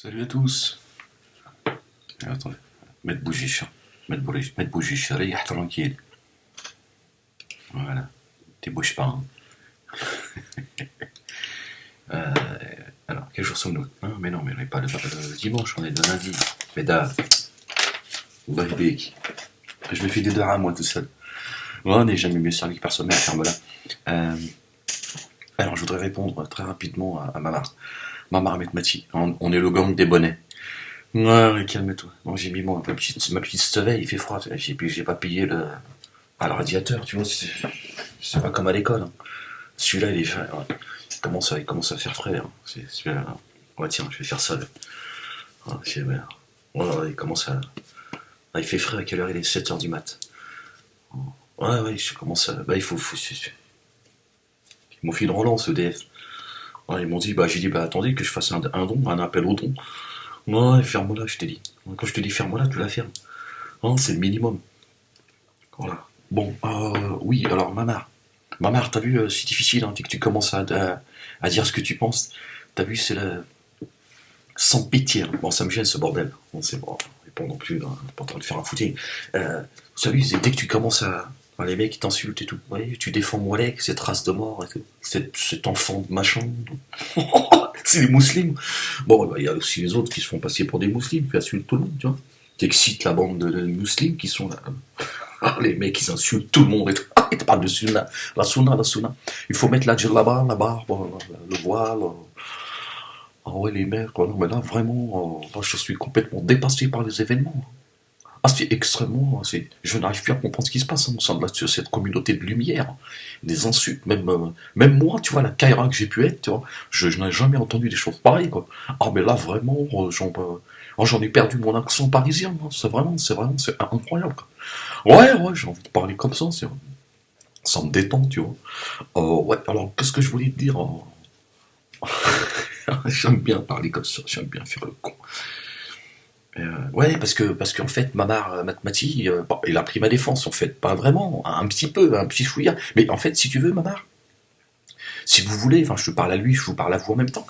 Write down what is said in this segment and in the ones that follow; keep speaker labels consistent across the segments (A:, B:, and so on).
A: Salut à tous. Attends, mettre bougie chat. Mettre bougie chat, reste tranquille. Voilà. Tu bouges pas. Hein. Euh, alors, quel jour sommes-nous hein? Mais non, mais on n'est pas le dimanche, on est le lundi. Mais da, je me fais des draps moi tout seul. On n'est jamais mieux servi que personne, mais ferme-la. Alors, je voudrais répondre très rapidement à Mamar. Mamar Metmati. On est le gang des bonnets. Ouais, calme-toi. Non, j'ai mis ma petite steveille, il fait froid. J'ai pas payé le radiateur, tu vois. C'est pas comme à l'école. Hein. Celui-là, il est fait. Ouais. Il commence à faire frais. Hein. Ouais, tiens, je vais faire ça. Là. Ah, ouais, il commence à. Ah, il fait frais à quelle heure il est 7h du mat. Ouais, je commence à. Bah, il faut. Ils m'ont fait une relance, EDF. Ouais, ils m'ont dit, j'ai dit, attendez que je fasse un don, un appel au don. Ouais, ferme-la, je t'ai dit. Quand je te dis ferme-la, tu la fermes. Hein, c'est le minimum. Voilà. Bon, oui, alors, Mamar. Mamar, t'as vu, c'est difficile, hein, dès que tu commences à dire ce que tu penses. T'as vu, c'est la. Sans pitié. Hein. Bon, ça me gêne ce bordel. Bon, c'est bon, pas non plus, hein, pas en train de faire un footing. Vous savez, dès que tu commences à. Les mecs qui t'insultent et tout. Ouais, tu défends Walek, cette race de mort et tout. Cet enfant de machin. C'est les musulmans. Bon, il y a aussi les autres qui se font passer pour des musulmans, qui insultent tout le monde, tu vois. Qui excitent la bande de musulmans qui sont là. Les mecs, ils insultent tout le monde et tout. Ils te parlent de sunna. La sunna. Il faut mettre la djellaba, la barbe, le voile. Ah ouais, les mecs, quoi. Non, mais là, vraiment, là, je suis complètement dépassé par les événements. Ah, c'est extrêmement. Je n'arrive plus à comprendre ce qui se passe au sein de cette communauté de lumière. Des insultes, même moi, tu vois, la Kaira que j'ai pu être, tu vois, je n'ai jamais entendu des choses pareilles, quoi. Ah, mais là, vraiment, j'en ai perdu mon accent parisien, hein. C'est incroyable, quoi. Ouais, j'ai envie de parler comme ça, ça me détend, tu vois. Ouais, alors, qu'est-ce que je voulais te dire J'aime bien parler comme ça, j'aime bien faire le con. Ouais, parce qu'en fait, Mamar Matmati, il a pris ma défense, en fait. Pas vraiment, un petit peu, un petit chouïa. Mais en fait, si tu veux, Mamar, si vous voulez, enfin, je te parle à lui, je vous parle à vous en même temps,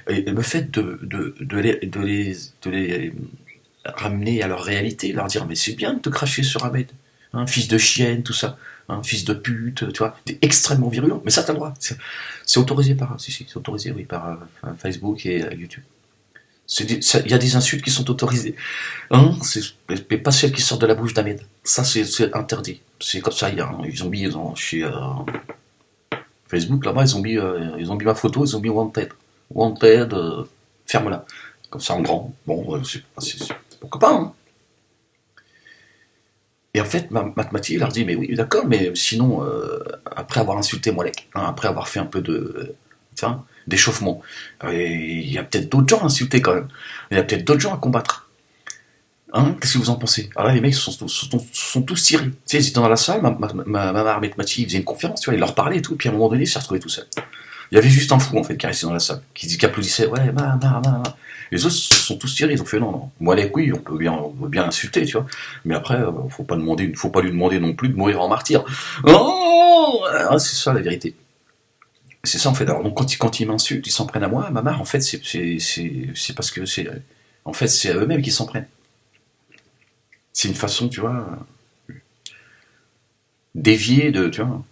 A: et le fait de les ramener à leur réalité, leur dire, mais c'est bien de te cracher sur Ahmed, hein, fils de chienne, tout ça, hein, fils de pute, tu vois, t'es extrêmement virulent, mais ça, t'as le droit. C'est autorisé c'est autorisé, oui, par Facebook et YouTube. Il y a des insultes qui sont autorisées. Hein, mais pas celles qui sortent de la bouche d'Ahmed. Ça, c'est interdit. C'est comme ça, ils ont mis chez Facebook, là-bas, ils ont mis ma photo, ils ont mis Wanted. Wanted, ferme-la. Comme ça, en grand. Bon, pourquoi pas, hein. Et en fait, Matmati, il leur dit, mais oui, d'accord, mais sinon, après avoir insulté Molek, hein, après avoir fait un peu d'échauffement, il y a peut-être d'autres gens à insulter quand même. Il y a peut-être d'autres gens à combattre. Hein, qu'est-ce que vous en pensez? Alors là, les mecs sont tous tirés. Tu sais, ils étaient dans la salle, ma Mati, il faisait une conférence, tu vois, il leur parlait et tout, puis à un moment donné, il s'est retrouvé tout seul. Il y avait juste un fou, en fait, qui restait dans la salle, qui applaudissait, ouais, Les autres sont tous tirés, ils ont fait non. Moi, les couilles, on peut bien insulter, tu vois. Mais après, faut pas lui demander non plus de mourir en martyr. Oh ah, c'est ça la vérité. C'est ça en fait. Alors donc quand ils m'insultent, ils s'en prennent à moi. Mamar, en fait, c'est parce que en fait, c'est à eux-mêmes qu'ils s'en prennent. C'est une façon, tu vois, déviée de, tu vois.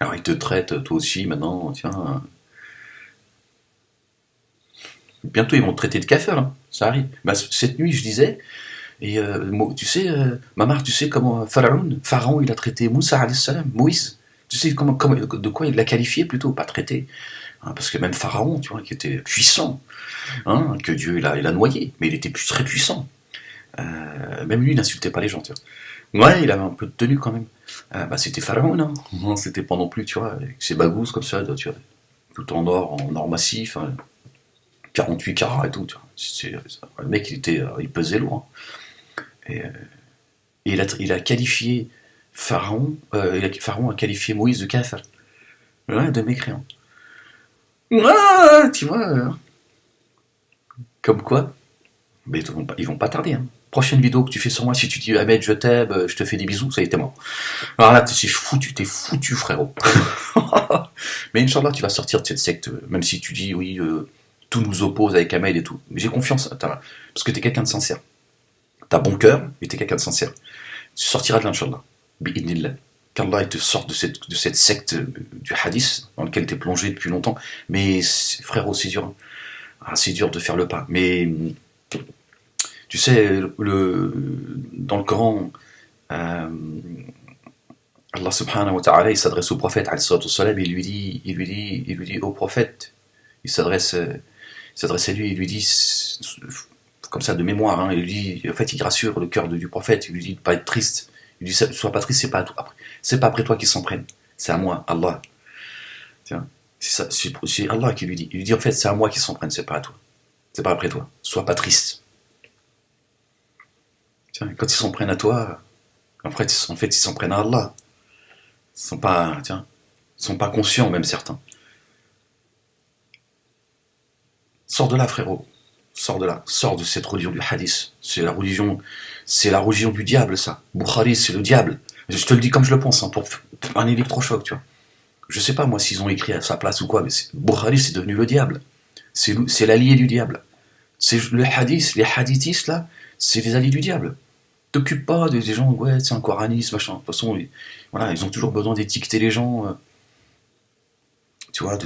A: Alors ils te traitent, toi aussi, maintenant, tiens. Bientôt ils vont te traiter de café, là. Ça arrive. Cette nuit, je disais, et tu sais, Mamar, tu sais comment Pharaon, il a traité Moussa alayhi salam, Moïse. Tu sais de quoi il l'a qualifié plutôt, pas traité. Hein, parce que même Pharaon, tu vois, qui était puissant, hein, que Dieu il a noyé, mais il était très puissant. Même lui, il n'insultait pas les gens, tu vois. Ouais, il avait un peu de tenue quand même. C'était Pharaon, hein. Non, c'était pas non plus, tu vois, avec ses bagousses comme ça, tu vois, tout en or massif, hein, 48 carats et tout, tu vois. Le mec, il pesait lourd. Hein. Et il a qualifié Pharaon a qualifié Moïse de kafir. Ouais, de mécréant. Ouais, tu vois, comme quoi. Mais ils vont pas tarder, hein. prochaine vidéo que tu fais sur moi, si tu dis Ahmed, je t'aime, je te fais des bisous, ça y est, t'es mort. Alors là, t'es foutu, frérot. Mais Inch'Allah, tu vas sortir de cette secte, même si tu dis, oui, tout nous oppose avec Ahmed et tout. Mais j'ai confiance, parce que t'es quelqu'un de sincère. T'as bon cœur, mais t'es quelqu'un de sincère. Tu sortiras de là, Inch'Allah. Bi'idnillah. Qu'Allah te sorte de cette secte du hadith, dans laquelle t'es plongé depuis longtemps. Mais, frérot, c'est dur. Ah, c'est dur de faire le pas. Mais, tu sais, dans le Coran, Allah subhanahu wa ta'ala, il s'adresse au prophète, alayhi salatu wassalam, il lui dit, au prophète, il s'adresse à lui, il lui dit, comme ça de mémoire, hein, il lui dit, en fait, il rassure le cœur du prophète, il lui dit de pas être triste, il lui dit, sois pas triste, c'est pas après toi qu'ils s'en prennent, c'est à moi, Allah. Tiens, c'est Allah qui lui dit, il lui dit, en fait, c'est à moi qu'ils s'en prennent, c'est pas à toi, c'est pas après toi, sois pas triste. Tiens, quand ils s'en prennent à toi, en fait, ils s'en prennent à Allah. Ils sont pas conscients, même certains. Sors de là, frérot. Sors de là. Sors de cette religion du hadith. C'est la religion du diable, ça. Bukhari, c'est le diable. Je te le dis comme je le pense, hein, pour un électrochoc, tu vois. Je sais pas, moi, s'ils ont écrit à sa place ou quoi, mais Bukhari, c'est devenu le diable. C'est l'allié du diable. C'est le hadith, les hadithistes, là, c'est les alliés du diable. T'occupes pas des gens, ouais, c'est un coraniste, machin. De toute façon, voilà, ils ont toujours besoin d'étiqueter les gens. Tu vois,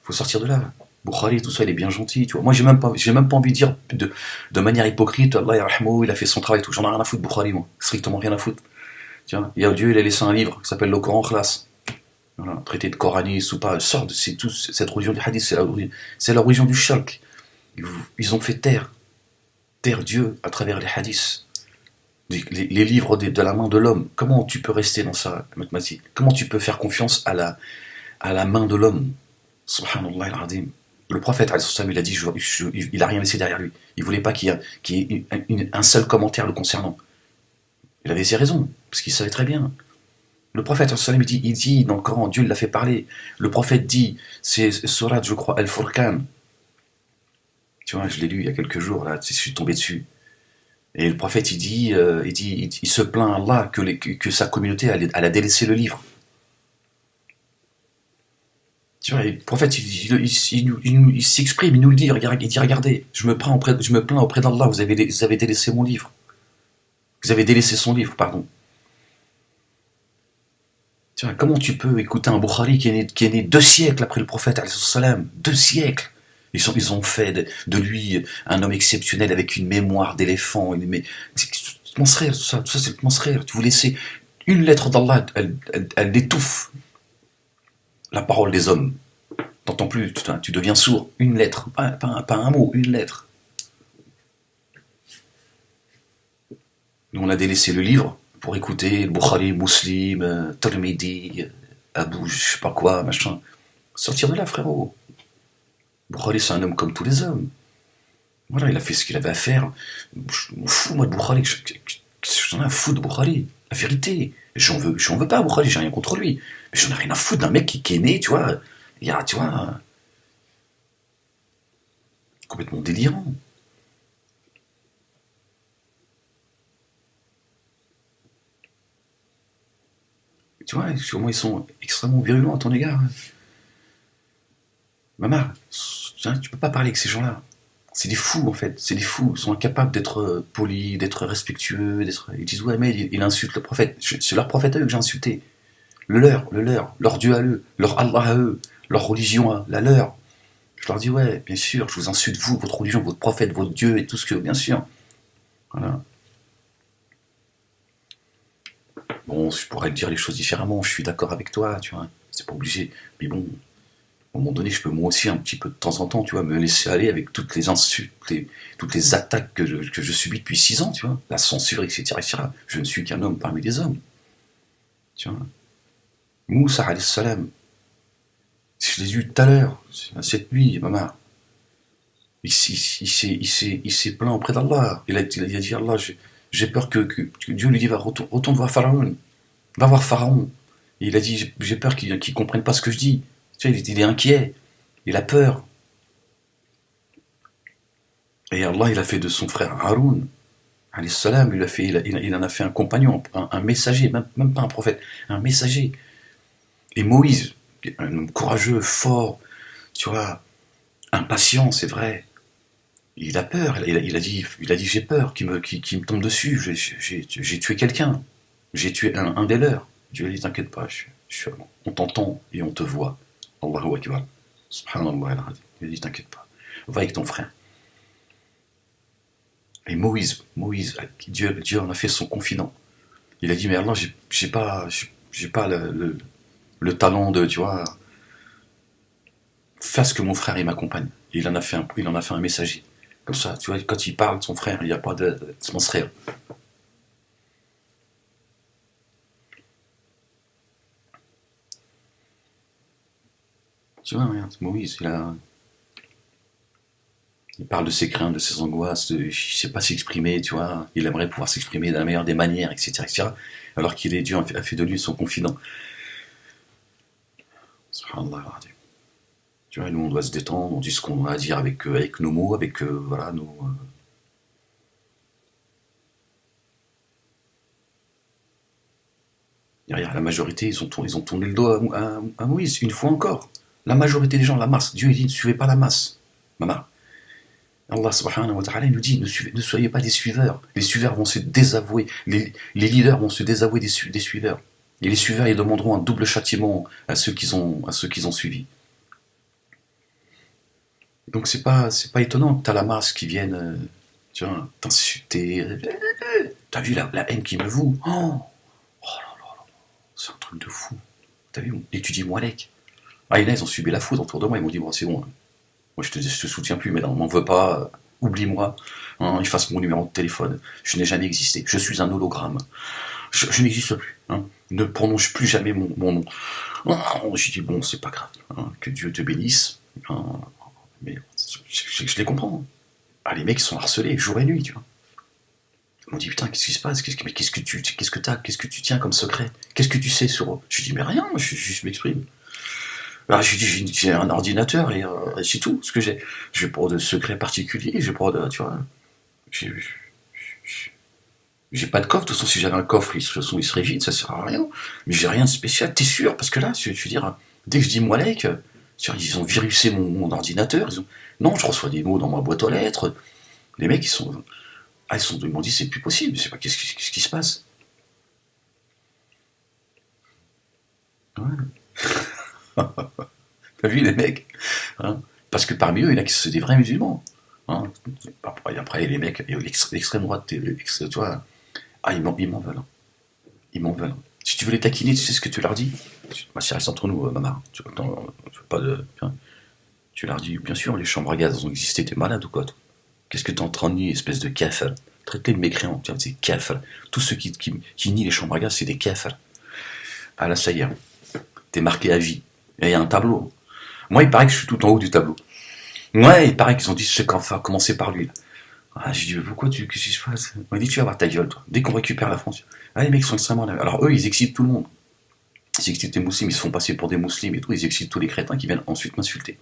A: faut sortir de là. Bukhari, tout ça, il est bien gentil, tu vois. Moi, j'ai même pas envie de dire de manière hypocrite, Allah yarhamou, il a fait son travail, tout. J'en ai rien à foutre, Bukhari, moi. Strictement rien à foutre. Tiens, il y a Dieu, il a laissé un livre qui s'appelle le Coran Khlas. Voilà, traité de coraniste ou pas, sort de cette religion du hadith, c'est la religion du shirk. Ils ont fait taire Dieu à travers les hadiths. Les livres de la main de l'homme. Comment tu peux rester dans ça, Matmati? Comment tu peux faire confiance à la main de l'homme? Subhanallah al-Azim. Le prophète, il a dit, il a rien laissé derrière lui. Il voulait pas qu'il y ait un seul commentaire le concernant. Il avait ses raisons, parce qu'il savait très bien. Le prophète, il dit dans le Coran, Dieu l'a fait parler. Le prophète dit, c'est Surat, je crois, Al-Furqan. Tu vois, je l'ai lu il y a quelques jours, là, je suis tombé dessus. Et le prophète, il se plaint à Allah que sa communauté, elle a délaissé le livre. Tu vois, le prophète, il s'exprime, il nous le dit, il dit, regardez, je me plains auprès d'Allah, vous avez délaissé mon livre. Vous avez délaissé son livre, pardon. Tu vois, comment tu peux écouter un Bukhari qui est né 2 siècles après le prophète, 2 siècles. Ils ont fait de lui un homme exceptionnel avec une mémoire d'éléphant. C'est ça c'est le mensrère. Tu vous laissez une lettre d'Allah, elle étouffe la parole des hommes. T'entends plus, tu deviens sourd. Une lettre, pas un mot, une lettre. Nous, on a délaissé le livre pour écouter Bukhari, Muslim, Tirmidhi, Abou, je sais pas quoi, machin. Sortir de là, frérot. Bukhari, c'est un homme comme tous les hommes. Voilà, il a fait ce qu'il avait à faire. Je m'en fous, moi, de Bukhari. J'en ai un fou de Bukhari. La vérité. J'en veux pas à Bukhari, j'ai rien contre lui. Mais j'en ai rien à foutre d'un mec qui est né, tu vois. Tu vois. Complètement délirant. Tu vois, sûrement ils sont extrêmement virulents à ton égard. Maman, tu peux pas parler avec ces gens-là. C'est des fous en fait, c'est des fous. Ils sont incapables d'être polis, d'être respectueux, ils disent ouais mais il insulte le prophète. C'est leur prophète à eux que j'ai insulté. Leur Dieu à eux, leur Allah à eux, leur religion à la leur. Je leur dis ouais, bien sûr, je vous insulte vous, votre religion, votre prophète, votre Dieu et tout ce que, bien sûr. Voilà. Bon, je pourrais te dire les choses différemment, je suis d'accord avec toi, tu vois, c'est pas obligé. Mais bon, à un moment donné, je peux moi aussi un petit peu de temps en temps, tu vois, me laisser aller avec toutes les insultes, toutes les attaques que je subis depuis 6 ans, tu vois, la censure, etc., etc. Je ne suis qu'un homme parmi les hommes. Tu vois. Moussa, alayhi salam, je l'ai vu tout à l'heure, cette nuit, maman. Il s'est plaint auprès d'Allah. Il a dit Allah, j'ai peur que Dieu lui dit retourne voir Pharaon. Va voir Pharaon. Et il a dit j'ai peur qu'il ne comprenne pas ce que je dis. Tu sais, il est inquiet. Il a peur. Et Allah, il a fait de son frère Haroun Alayhi salam, il en a fait un compagnon, un messager, même pas un prophète, un messager. Et Moïse, un homme courageux, fort, tu vois, impatient, c'est vrai. Il a peur, il a dit j'ai peur qu'il me tombe dessus, j'ai tué quelqu'un, j'ai tué un des leurs. Dieu lui dit t'inquiète pas, on t'entend et on te voit. Allahu Akbar. Subhanallah al-Azim. Il a dit t'inquiète pas, va avec ton frère. Et Moïse, Dieu en a fait son confident. Il a dit mais Allah, j'ai pas le talent de, tu vois, fasse que mon frère il m'accompagne. Et il en a fait un messager. Comme ça, tu vois, quand il parle de son frère, il n'y a pas de mon frère. Tu vois, regarde, Moïse, il parle de ses craintes, de ses angoisses, il ne sait pas s'exprimer, tu vois. Il aimerait pouvoir s'exprimer de la meilleure des manières, etc., etc. Alors qu'il est Dieu a fait de lui son confident. Subhanallah. Tu vois, nous on doit se détendre, on dit ce qu'on a à dire avec nos mots, avec voilà, derrière la majorité, ils ont tourné le dos à Moïse, une fois encore. La majorité des gens, la masse. Dieu il dit ne suivez pas la masse. Maman. Allah subhanahu wa ta'ala nous dit ne soyez pas des suiveurs. Les suiveurs vont se désavouer. Les leaders vont se désavouer des suiveurs. Et les suiveurs, ils demanderont un double châtiment à ceux qu'ils ont suivis. Donc c'est pas étonnant que t'as la masse qui vienne, tu vois, t'insulter. T'as vu la haine qui me voue. C'est un truc de fou. T'as vu, et tu dis Moualek. Ah, et là, ils ont subi la foudre autour de moi. Ils m'ont dit bon, c'est bon. Moi, je te soutiens plus, mais non, m'en veux pas. Oublie-moi. Hein, efface mon numéro de téléphone. Je n'ai jamais existé. Je suis un hologramme. Je n'existe plus. Hein. Ne prononce plus jamais mon nom. J'ai dit bon, c'est pas grave. Hein, que Dieu te bénisse. Hein, mais je les comprends. Ah, les mecs ils sont harcelés jour et nuit, tu vois. Ils m'ont dit putain, qu'est-ce qui se passe, qu'est-ce que tu tiens comme secret, qu'est-ce que tu sais sur eux. Je dis mais rien, je m'exprime. Alors, je dis j'ai un ordinateur et c'est tout ce que j'ai. Je n'ai pas de secret particulier, j'ai pas de, tu vois, j'ai j'ai pas de coffre. De toute façon, si j'avais un coffre, de toute façon, il serait vide, ça sert à rien. Mais j'ai rien de spécial. T'es sûr? Parce que là, je veux dire, dès que je dis Moalek, ils ont virusé mon ordinateur. Non, je reçois des mots dans ma boîte aux lettres. Les mecs, ils m'ont dit c'est plus possible. Je sais pas qu'est-ce qui se passe. Ouais. T'as vu les mecs, hein. Parce que parmi eux, il y en a qui sont des vrais musulmans. Hein. Après, les mecs, l'extrême droite, tu vois, ils m'en veulent. Hein. Ils m'en veulent. Si tu veux les taquiner, tu sais ce que tu leur dis. Bah, ça reste entre nous, Mama. Tu veux pas de. Tu leur dis, bien sûr, les chambres à gaz ont existé, t'es malade ou quoi, toi? Qu'est-ce que t'es en train de nier, espèce de kafir? Traite-les de mécréants, tiens, c'est kafir. Tous ceux qui nient les chambres à gaz, c'est des kafir. Ah là, ça y est, hein. T'es marqué à vie. Et il y a un tableau. Moi, il paraît que je suis tout en haut du tableau. Ouais, il paraît qu'ils ont dit, je sais qu'on va commencer par lui, là. Ah, j'ai dit, pourquoi qu'est-ce qui se passe? On m'a dit, tu vas voir ta gueule, toi. Dès qu'on récupère la France. Ah, les mecs sont extrêmement. Alors, eux, ils excitent tout le monde. Ils excitent les musulmans, ils se font passer pour des musulmans et tout. Ils excitent tous les crétins qui viennent ensuite m'insulter.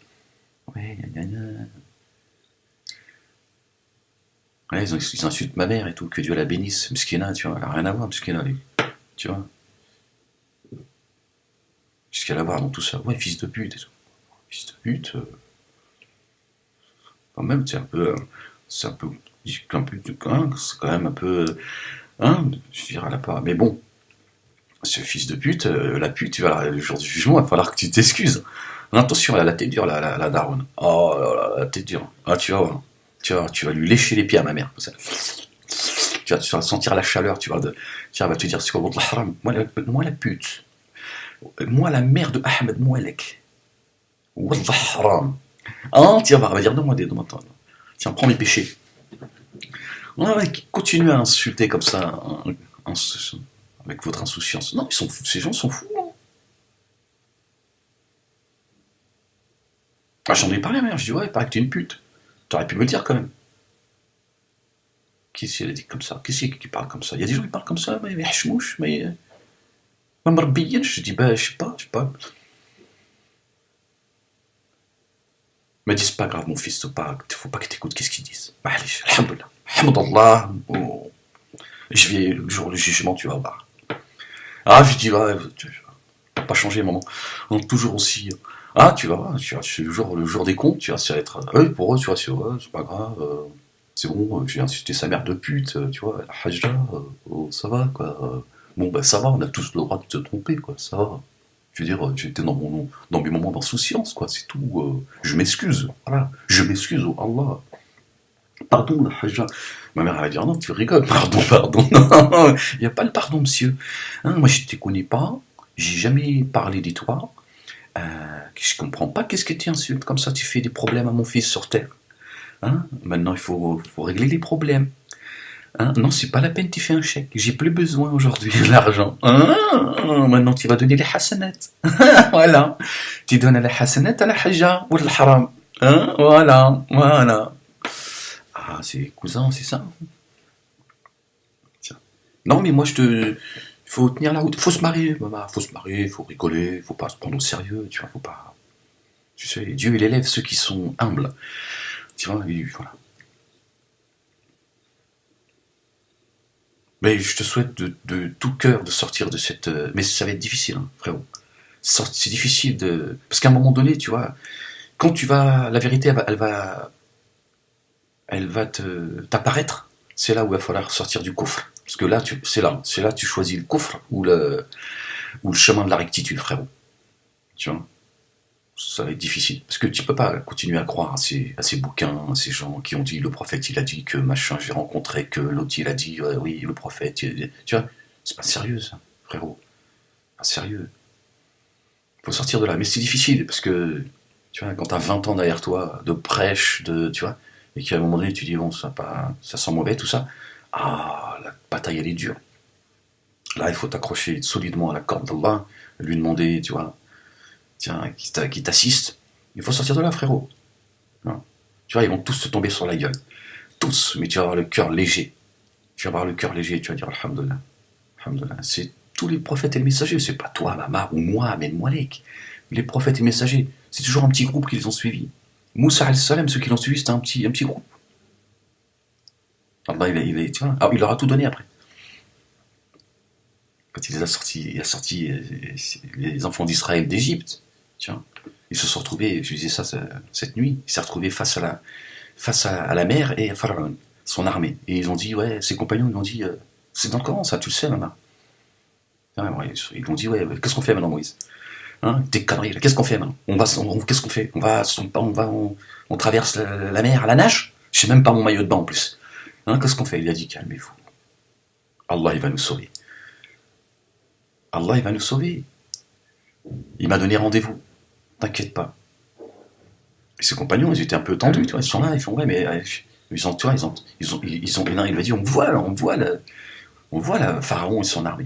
A: Ouais, gna gna gna. Ouais, ils insultent ma mère et tout, que Dieu la bénisse. Mskina, tu vois, elle a rien à voir, Mskina, tu vois. Qu'est-ce qu'elle a à voir dans tout ça? Ouais, fils de pute et tout. Fils de pute, quand même, c'est un peu, hein, c'est quand même un peu, hein, je dirais, elle a pas, mais bon, ce fils de pute, la pute, tu vas, le jour du jugement, il va falloir que tu t'excuses. Attention, elle a la tête dure, la daronne. Oh là là, la tête dure. Ah, tu vas voir. Tu vas lui lécher les pieds à ma mère. Ça. Tu vas sentir la chaleur, elle va te dire, c'est quoi, Wallah haram, moi la pute. Moi la mère de Ahmed Moualek. Wallah haram. Ah, tiens, elle va dire, donne-moi, tiens, prends mes péchés. Ouais, ouais, continuez à insulter comme ça, hein, avec votre insouciance. Non, ces gens sont fous. Hein. Ah, j'en ai parlé à ma mère, je dis, ouais, il paraît que t'es une pute. T'aurais pu me le dire quand même. Qui c'est qui a dit comme ça? Qui c'est qui parle comme ça? Il y a des gens qui parlent comme ça, mais hachmouche, mais. مربيين. Je dis, bah, je sais pas. Il m'a dit, c'est pas grave, mon fils, faut pas que t'écoutes qu'est-ce qu'ils disent. Alhamdulillah. Alhamdulillah. Je vais, le jour du jugement, tu vas voir. Ah, je dis, ouais, tu vas pas changer, maman. On est toujours aussi. Ah, tu vas voir, c'est le jour des comptes, tu vas, ça va être. Oui, pour eux, tu vois, c'est pas grave. C'est bon, j'ai insulté sa mère de pute, tu vois, la hajja, oh, ça va, quoi. Bon, bah, ça va, on a tous le droit de se tromper, quoi, ça va. Je veux dire, j'étais dans mes moments d'insouciance, quoi, c'est tout. Je m'excuse, voilà. Je m'excuse, oh Allah. Pardon, la hajja. Ma mère, elle va dire, non, tu rigoles, pardon, pardon. Non, il n'y a pas le pardon, monsieur. Hein, moi, je ne te connais pas, j'ai jamais parlé de toi. Euh, je comprends pas qu'est-ce que tu insultes. Comme ça, tu fais des problèmes à mon fils sur terre. Hein, maintenant, faut régler les problèmes. Hein, non, c'est pas la peine, tu fais un chèque. J'ai plus besoin aujourd'hui de l'argent. Hein, maintenant, tu vas donner les hasanat. Voilà. Tu donnes les hasanat à la hajja ou le haram. Hein, voilà, voilà. Ah, c'est cousin, c'est ça. Tiens. Non, mais moi, faut tenir la route. Faut se marier, maman. Faut se marier, faut rigoler, faut pas se prendre au sérieux, tu vois, faut pas. Tu sais, Dieu, il élève ceux qui sont humbles. Tu vois, voilà. Mais je te souhaite de tout cœur de sortir de cette. Mais ça va être difficile, hein, frérot. C'est difficile de. Parce qu'à un moment donné, tu vois, quand tu vas. La vérité, elle va t'apparaître. C'est là où il va falloir sortir du coffre. Parce que là, c'est là que tu choisis le coffre ou le chemin de la rectitude, frérot. Tu vois, ça va être difficile. Parce que tu peux pas continuer à croire à ces bouquins, à ces gens qui ont dit le prophète il a dit que machin j'ai rencontré, que l'autre il a dit oui le prophète. Tu vois, c'est pas sérieux ça, frérot. Pas sérieux. Faut sortir de là. Mais c'est difficile parce que tu vois, quand t'as 20 ans derrière toi de prêche, tu vois, et qu'à un moment donné tu dis bon ça sent mauvais tout ça. Ah la bataille elle est dure. Là il faut t'accrocher solidement à la corde d'Allah, lui demander, tu vois, tiens, qui t'assiste. Il faut sortir de là, frérot. Hein. Tu vois, ils vont tous te tomber sur la gueule. Tous. Mais tu vas avoir le cœur léger. Tu vas avoir le cœur léger. Tu vas dire Alhamdulillah. Alhamdulillah. C'est tous les prophètes et les messagers. C'est pas toi, Mama, ou moi, Ben Moualek. Les prophètes et messagers. C'est toujours un petit groupe qu'ils ont suivi. Moussa al-Salam, ceux qui l'ont suivi, c'était un petit groupe. Allah, tu vois, il leur a tout donné après. Quand il les a sortis, il a sorti les enfants d'Israël d'Égypte. Tu vois. Ils se sont retrouvés, je disais ça cette nuit, ils se sont retrouvés face à la mer et à Pharaon, son armée. Et ils ont dit, ouais, ses compagnons, ils ont dit, c'est dans le Coran, ça, tu le sais, maman. Ah, ouais, ils ont dit, ouais, qu'est-ce qu'on fait maintenant, Moïse? Hein, tes conneries, là, qu'est-ce qu'on fait maintenant? Qu'est-ce qu'on fait? On traverse la mer à la nage? Je sais même pas mon maillot de bain en plus. Hein, qu'est-ce qu'on fait? Il a dit, calmez-vous. Allah, il va nous sauver. Allah, il va nous sauver. Il m'a donné rendez-vous. T'inquiète pas. Et ses compagnons, ils étaient un peu tendus, tu vois, ils sont là, ils font ouais, mais ils ont, tu vois, et non, il lui a dit, on voit Pharaon et son armée.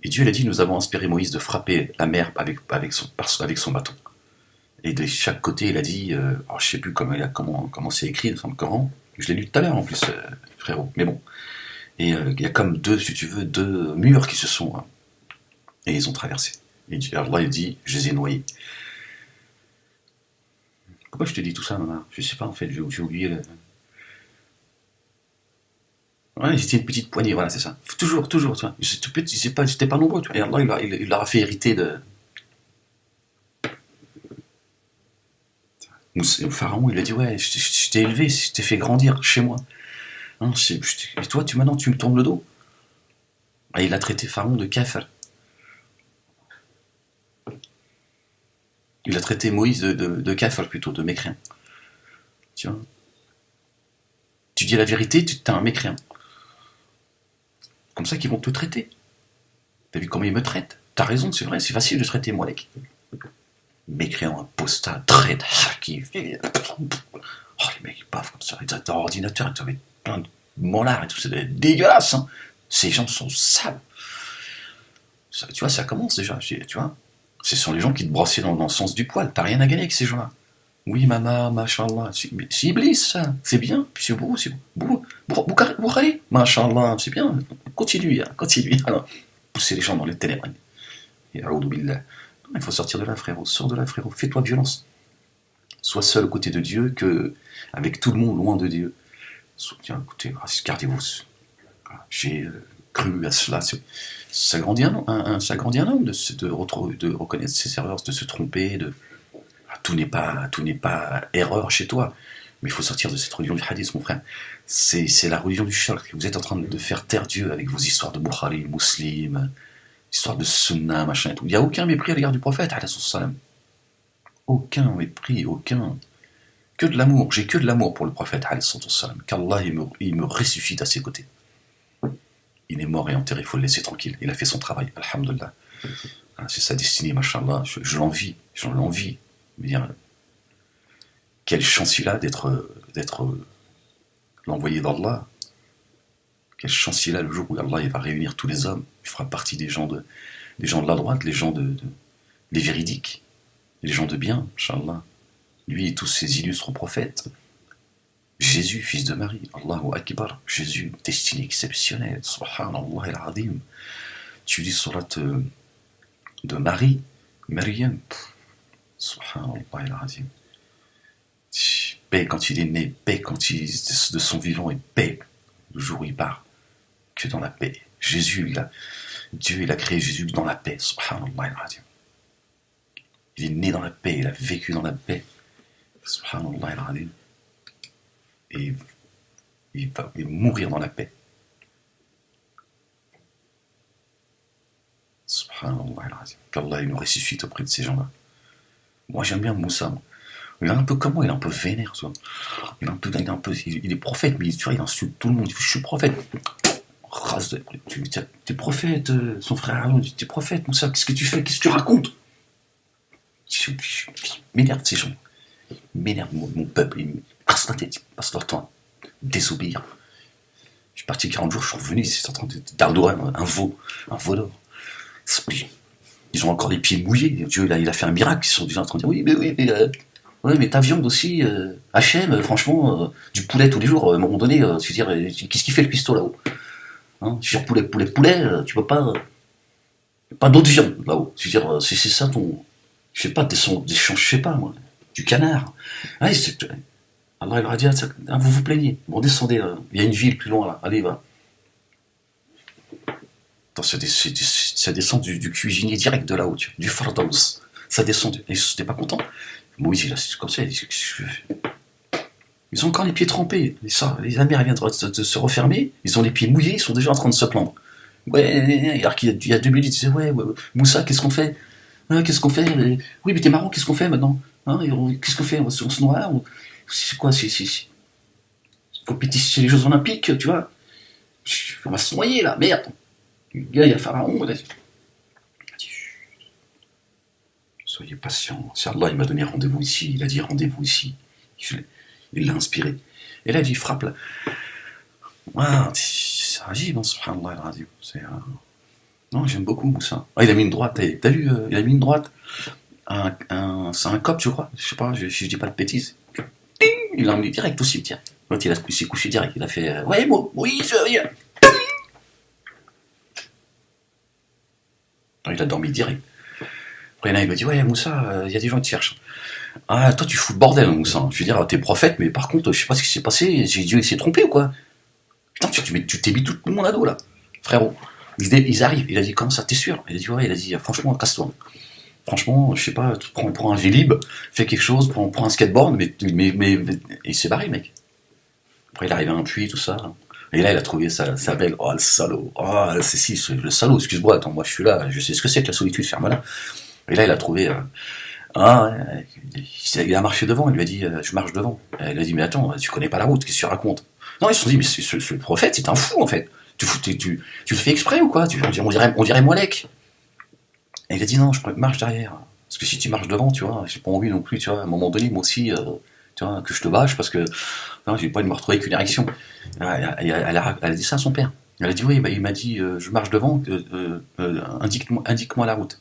A: Et Dieu il a dit, nous avons inspiré Moïse de frapper la mer avec son bâton. Et de chaque côté, il a dit, alors je sais plus comment c'est écrit dans le Coran, je l'ai lu tout à l'heure en plus, frérot, mais bon. Et il y a comme si tu veux, deux murs qui se sont, hein, et ils ont traversé. Et Allah il dit, je les ai noyés. Pourquoi je te dis tout ça, maman? Je sais pas, en fait, j'ai oublié le. Ouais, c'était une petite poignée, voilà, c'est ça. Toujours, toujours, tu vois. C'était pas nombreux, tu vois. Et Allah, il leur a fait hériter de. Le pharaon, il a dit, ouais, je t'ai élevé, je t'ai fait grandir chez moi. Hein, et toi, maintenant, tu me tournes le dos. Et il a traité Pharaon de kafir. Il a traité Moïse de kafir, plutôt, de mécréant. Tu vois. Tu dis la vérité, tu es un mécréant. Comme ça qu'ils vont te traiter. T'as vu comment ils me traitent? T'as raison, c'est vrai, c'est facile de traiter moi, mec. Mécréant, apostat, traite, qui. Oh, les mecs, ils baffent comme ça. Ils ont leur ordinateur, ils avaient plein de mollards et tout, c'est dégueulasse, hein. Ces gens sont sales. Ça, tu vois, ça commence déjà, tu vois. Ce sont les gens qui te brossaient dans le sens du poil. T'as rien à gagner avec ces gens-là. Oui, maman, machallah. C'est Iblis, ça. C'est bien. Puis c'est beau, c'est beau. Boukhari, machallah, c'est bien. Continue, hein, continue. Alors, pousser les gens dans les ténèbres. Et billah. Il faut sortir de là, frérot. Sors de là, frérot. Fais-toi violence. Sois seul aux côtés de Dieu que avec tout le monde loin de Dieu. Tiens, écoutez, gardez-vous. J'ai cru à cela. Ça grandit ça grandit un homme de reconnaître ses erreurs, de se tromper. Tout n'est pas erreur chez toi. Mais il faut sortir de cette religion du hadith, mon frère. C'est la religion du shirk. Vous êtes en train de faire taire Dieu avec vos histoires de Bukhari, Muslim, histoires de Sunna, machin et tout. Il n'y a aucun mépris à l'égard du prophète, alayhi salam. Aucun mépris, aucun. Que de l'amour. J'ai que de l'amour pour le prophète, alayhi salam. Qu'Allah, il me ressuscite à ses côtés. Il est mort et enterré, il faut le laisser tranquille. Il a fait son travail, alhamdulillah. C'est sa destinée, machallah. Je l'envie, j'en l'envie. Dire, quelle chance il a d'être l'envoyé d'Allah. Quelle chance il a le jour où Allah il va réunir tous les hommes. Il fera partie des gens de la droite, les véridiques, les gens de bien, Inch'Allah. Lui et tous ses illustres prophètes. Jésus, fils de Marie, Allahu Akbar. Jésus, destinée exceptionnelle. Subhanallah al-Azim. Tu dis surat de Marie, Maryam. Subhanallah al-Azim. Paix quand il est né, paix quand il est de son vivant et paix le jour où il part. Que dans la paix. Jésus, Dieu, il a créé Jésus dans la paix. Subhanallah al-Azim. Il est né dans la paix, il a vécu dans la paix. Subhanallah al-Azim. Et il va mourir dans la paix. Subhanallah al-Azim. Qu'Allah nous ressuscite auprès de ces gens-là. Moi j'aime bien Moussa. Il est un peu comme moi, il est un peu vénère. Tu vois. Il est prophète, mais tu vois, il insulte tout le monde. Il dit, je suis prophète. Race de. T'es prophète, son frère Aaron dit, t'es prophète, Moussa, qu'est-ce que tu fais? Qu'est-ce que tu racontes? M'énerve ces gens. M'énerve mon peuple. Ils me cassent la tête, ils passent leur temps à désobéir. Je suis parti 40 jours, je suis revenu, c'est en train d'Ardoan, un veau d'or. Ils ont encore les pieds mouillés. Dieu, il a fait un miracle. Ils sont déjà en train de dire, oui, mais ta viande aussi, Hachem, franchement, du poulet tous les jours, à un moment donné, tu veux dire, qu'est-ce qu'il fait le cuistot là-haut? Hein, je veux dire, poulet, tu peux pas. Pas d'autre viande là-haut. Je veux dire, c'est ça ton. Je sais pas, des champs, je sais pas, moi. Du canard. Ouais, Allah il leur a dit, vous vous plaignez. Bon, descendez, il y a une ville plus loin là, allez, va. Attends, ça descend du cuisinier direct de là-haut, du Fardaus. Ça descend, et c'était pas content. Moïse, il a comme ça, il dit, qu'est-ce que je fais? Ils ont encore les pieds trempés. La mer vient de se refermer, ils ont les pieds mouillés, ils sont déjà en train de se plaindre. Ouais, alors qu'il y a 2 minutes, il disait, ouais, Moussa, qu'est-ce qu'on fait? Qu'est-ce qu'on fait? Oui, mais t'es marrant, qu'est-ce qu'on fait maintenant? Qu'est-ce qu'on fait? On se noie? C'est quoi? C'est compétition chez les Jeux Olympiques, tu vois? On va se noyer là, merde! Le gars, il y a Pharaon, il a dit, soyez patient. C'est Allah, il m'a donné rendez-vous ici. Il a dit rendez-vous ici. Il l'a inspiré. Et là, il frappe là. C'est agile, subhanallah al-Azim. Non, j'aime beaucoup Moussa. Il a mis une droite. T'as vu, il a mis une droite. C'est un cop, je crois. Je sais pas, si je dis pas de bêtises. Il l'a emmené direct au cimetière. Quand il s'est couché direct, il a fait ouais, oui, je viens. Il a dormi direct. Après, il m'a dit, ouais, Moussa, il y a des gens qui te cherchent. Ah, toi, tu fous le bordel, Moussa. Je veux dire, t'es prophète, mais par contre, je sais pas ce qui s'est passé. Dieu, il s'est trompé ou quoi? Putain, tu t'es mis tout le monde à dos, là. Frérot. Ils arrivent. Il a dit, comment ça, t'es sûr? Il a dit, ouais, franchement, casse-toi. Franchement, je sais pas, prends un Vélib, fais quelque chose, prends un skateboard, mais il s'est barré, mec. Après, il arrive à un puits, tout ça. Et là, il a trouvé sa belle. Oh, le salaud. Oh, c'est le salaud, excuse-moi, attends, moi, je suis là, je sais ce que c'est que la solitude, ferme-la. Et là, il a trouvé. Il a marché devant, il lui a dit, je marche devant. Elle lui a dit, mais attends, tu connais pas la route, qu'est-ce que tu racontes? Non, ils se sont dit, mais ce prophète, c'est un fou, en fait. Tu le fais exprès ou quoi? On dirait Molek. Et il a dit, non, je marche derrière. Parce que si tu marches devant, tu vois, j'ai pas envie non plus, tu vois, à un moment donné, moi aussi, tu vois, que je te bâche, parce que non, j'ai pas envie de me retrouver avec une érection. Elle a dit ça à son père. Elle a dit, oui, il m'a dit, je marche devant, indique-moi la route.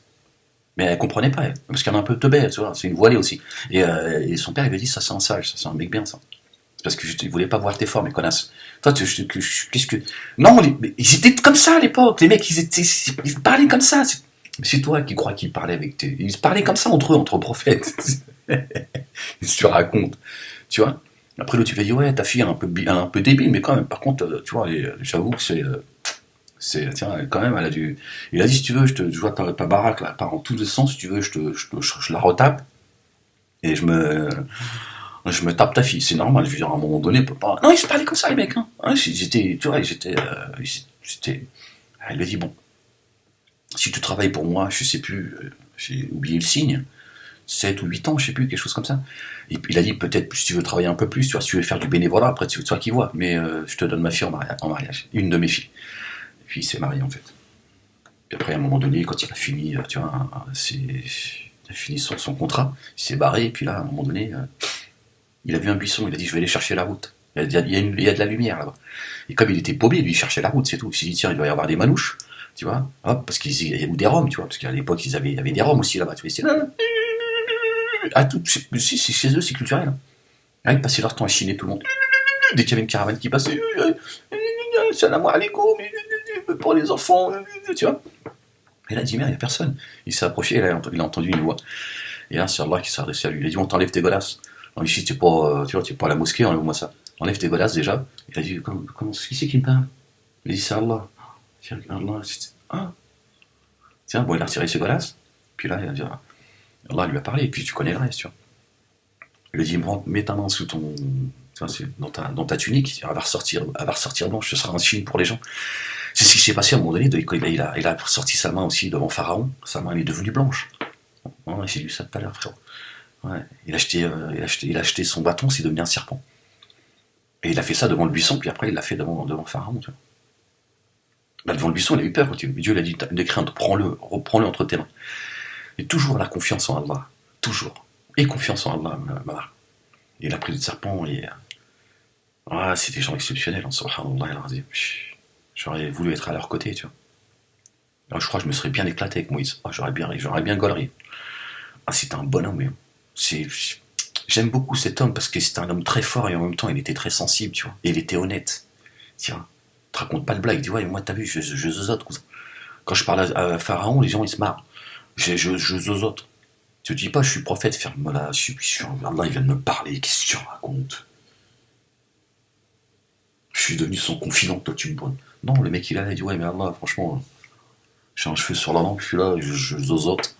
A: Mais elle comprenait pas, parce qu'elle est un peu teubée, tu vois, c'est une voilée aussi. Et son père, il lui a dit, ça c'est un sage, ça c'est un mec bien, ça. C'est parce que je voulais pas voir tes formes, mes connasses. Toi, qu'est-ce que... Non, ils étaient comme ça à l'époque, les mecs, ils parlaient comme ça. C'est toi qui crois qu'ils parlaient avec ils parlaient comme ça entre eux, entre prophètes. Qu'est-ce que tu racontes, tu vois? Après, l'autre, il va dire, ouais, ta fille, elle est un peu débile, mais quand même, par contre, tu vois, j'avoue que tiens, quand même, elle a dû. Il a dit, si tu veux, je vois ta baraque, là, elle part en tous les sens, si tu veux, je la retape, et je me tape ta fille. C'est normal, je veux dire, à un moment donné, il peut pas. Non, il se parlait comme ça, les mecs, hein. Hein, j'étais, tu vois, j'étais. Elle lui a dit, bon, si tu travailles pour moi, je sais plus, j'ai oublié le signe, 7 ou 8 ans, je sais plus, quelque chose comme ça. Et il a dit, peut-être, si tu veux travailler un peu plus, tu vois, si tu veux faire du bénévolat, après, c'est toi qui vois, mais je te donne ma fille en mariage, une de mes filles. Et puis, il s'est marié, en fait. Puis après, à un moment donné, quand il a fini, tu vois, il a fini son contrat, il s'est barré, et puis là, à un moment donné, il a vu un buisson, il a dit, je vais aller chercher la route. Il y a de la lumière là-bas. Et comme il était paumé, lui, il cherchait la route, c'est tout. Il s'est dit, tiens, il doit y avoir des manouches, tu vois, hop, parce qu'il y a des roms, tu vois, parce qu'à l'époque, il y avait des roms aussi là-bas, tu vois, c'est là. Ah, tout, chez eux, c'est culturel. Hein. Ah, ils passaient leur temps à chiner tout le monde. Dès qu'il y avait une caravane qui passait, salam alaikum, pour les enfants, tu vois. Et là, il dit, merde, il n'y a personne. Il s'est approché, il a entendu une voix. Et là, c'est Allah qui s'est adressé à lui. Il a dit, on t'enlève tes godasses. Non, ici, tu vois, t'es pas à la mosquée, enlève-moi ça. Enlève tes godasses déjà. Il a dit, qui c'est qui me parle? Il a dit, c'est Allah. Allah, ah. Tiens, bon, il a retiré ses godasses. Puis là, il a dit, Allah lui a parlé, et puis tu connais le reste, tu vois. Il lui a dit, mets ta main sous ton. Tu vois, dans ta tunique, elle va ressortir blanche, ce sera un signe pour les gens. C'est ce qui s'est passé à un moment donné, il a sorti sa main aussi devant Pharaon, sa main elle est devenue blanche. Ouais, j'ai lu ça tout à l'heure, frère. Ouais. Il a acheté son bâton, c'est devenu un serpent. Et il a fait ça devant le buisson, puis après il l'a fait devant Pharaon. Tu vois. Là, devant le buisson, il a eu peur. Dieu lui a dit, ne crains, reprends-le entre tes mains. Et toujours la confiance en Allah. Toujours. Et confiance en Allah, Mamar. Et il a pris le serpent, et. C'est des gens exceptionnels, hein, subhanallah. J'aurais voulu être à leur côté, tu vois. Alors, je crois que je me serais bien éclaté avec Moïse. J'aurais bien gaulerie. C'était un bonhomme, mais j'aime beaucoup cet homme parce que c'était un homme très fort et en même temps il était très sensible, tu vois. Et il était honnête. Tiens, te raconte pas de blague. Il dit, ouais, moi t'as vu, je zozote, cousin. Quand je parle à Pharaon, les gens ils se marrent. Je zozote. Tu te dis pas, je suis prophète, ferme-moi là, Allah, il vient de me parler, qu'est-ce que tu racontes? Je suis devenu son confident, toi tu me bonnes. Non, le mec il a dit, ouais, mais Allah, franchement, j'ai un cheveu sur la langue, je suis là, je zozote.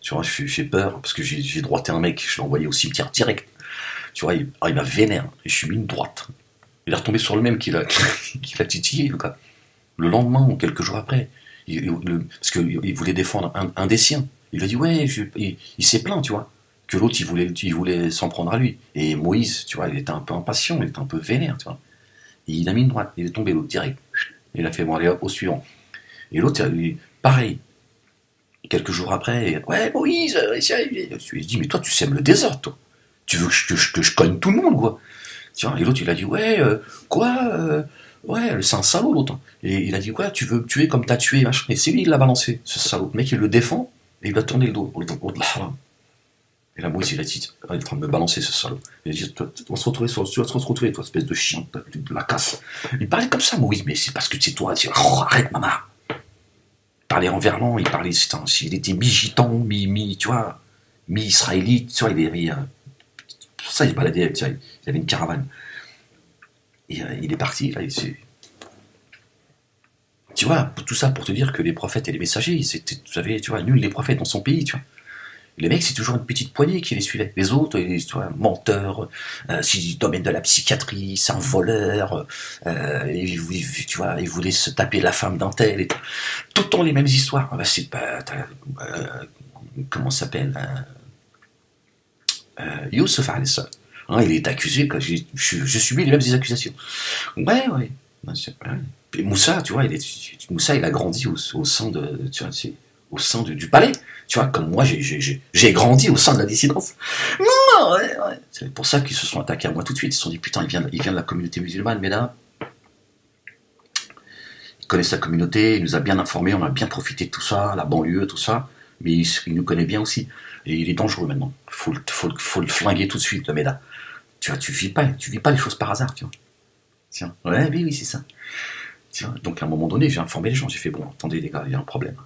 A: Tu vois, j'ai peur, parce que j'ai droité un mec, je l'ai envoyé au cimetière direct. Tu vois, il m'a vénère, et je suis mis une droite. Il est retombé sur le même qu'il a titillé, le gars. Le lendemain, ou quelques jours après, parce qu'il voulait défendre un des siens. Il a dit, ouais, il s'est plaint, tu vois, que l'autre, il voulait s'en prendre à lui. Et Moïse, tu vois, il était un peu impatient, il était un peu vénère, tu vois. Et il a mis une droite, il est tombé l'autre direct. Il a fait, bon, allez hop, au suivant. Et l'autre, pareil. Quelques jours après, ouais, Moïse, je lui ai dit, mais toi, tu sèmes le désordre, toi. Tu veux que je cogne tout le monde, quoi. Tiens, et l'autre, il a dit, ouais, quoi, ouais, c'est un salaud, l'autre. Et il a dit, quoi, tu veux me tuer comme t'as tué, machin. Et c'est lui, il l'a balancé, ce salaud. Le mec, il le défend, et il lui a tourné le dos, au dos de la haram. Et là, Moïse, il a dit, il est en train de me balancer, ce salaud. Il a dit, on va se retrouver, toi, espèce de chien, de la casse. Il parlait comme ça, Moïse, mais c'est parce que c'est toi, arrête, maman. Il parlait en verlan, il était mi-gitan, tu vois, mi-israélite, tu vois, pour ça il se baladait, tu vois, il avait une caravane. Et il est parti, là, tu vois, tout ça pour te dire que les prophètes et les messagers, tu vois, nul les prophètes dans son pays, tu vois. Les mecs, c'est toujours une petite poignée qui les suivait. Les autres, tu vois, menteurs, c'est du domaine de la psychiatrie, c'est un voleur, tu vois, ils voulaient se taper la femme d'un tel, et tout le temps les mêmes histoires. C'est pas, comment ça s'appelle Youssef alayhi salam. Il est accusé, je subis les mêmes accusations. Ouais. Et Moussa, tu vois, Moussa, il a grandi au sein tu vois, au sein du palais. Tu vois, comme moi, j'ai grandi au sein de la dissidence. Non, ouais. C'est pour ça qu'ils se sont attaqués à moi tout de suite. Ils se sont dit, putain, il vient de la communauté musulmane, mais là, il connaît sa communauté, il nous a bien informés, on a bien profité de tout ça, la banlieue, tout ça, mais il nous connaît bien aussi. Et il est dangereux maintenant. Faut le flinguer tout de suite, le Méda. Tu vois, tu vis pas les choses par hasard, tu vois. Tiens, ouais, oui, c'est ça. Tiens, donc à un moment donné, j'ai informé les gens, j'ai fait, bon, attendez les gars, il y a un problème.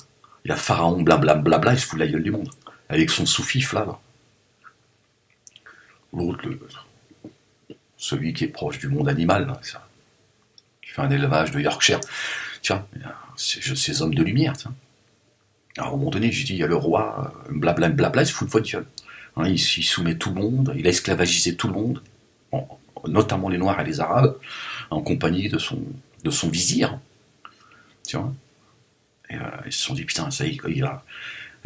A: Il y a Pharaon, blabla, il se fout de la gueule du monde. Avec son sous-fif, là. L'autre, celui qui est proche du monde animal, là, ça, qui fait un élevage de Yorkshire. Tiens, ces hommes de lumière, tiens. Alors, à un moment donné, j'ai dit, il y a le roi, blabla, blabla, il se fout de votre gueule. Hein, il soumet tout le monde, il a esclavagisé tout le monde, bon, notamment les Noirs et les Arabes, en compagnie de son vizir. Tu vois. Et ils se sont dit, putain, ça il a.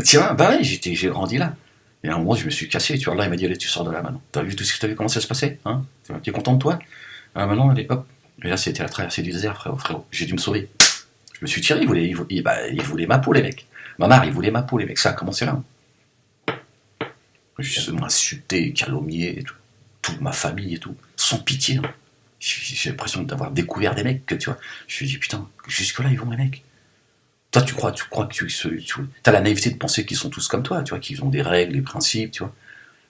A: Tiens, bah ouais, j'ai grandi là. Et à un moment, je me suis cassé, tu vois, là, il m'a dit, allez, tu sors de là maintenant. T'as vu comment ça se passait, hein? Tu es content de toi? Ah, maintenant, allez, hop. Et là, c'était la traversée du désert, frérot. J'ai dû me sauver. Je me suis tiré, il voulait ma peau, les mecs. Ma mère, il voulait ma peau, les mecs. Ça a commencé là. Justement, insulté, calomnié, et tout. Toute ma famille et tout. Sans pitié. Hein. J'ai l'impression d'avoir découvert des mecs que, tu vois. Je me suis dit, putain, jusque-là, ils vont, les mecs. Toi, tu crois que tu as la naïveté de penser qu'ils sont tous comme toi, tu vois, qu'ils ont des règles, des principes, tu vois.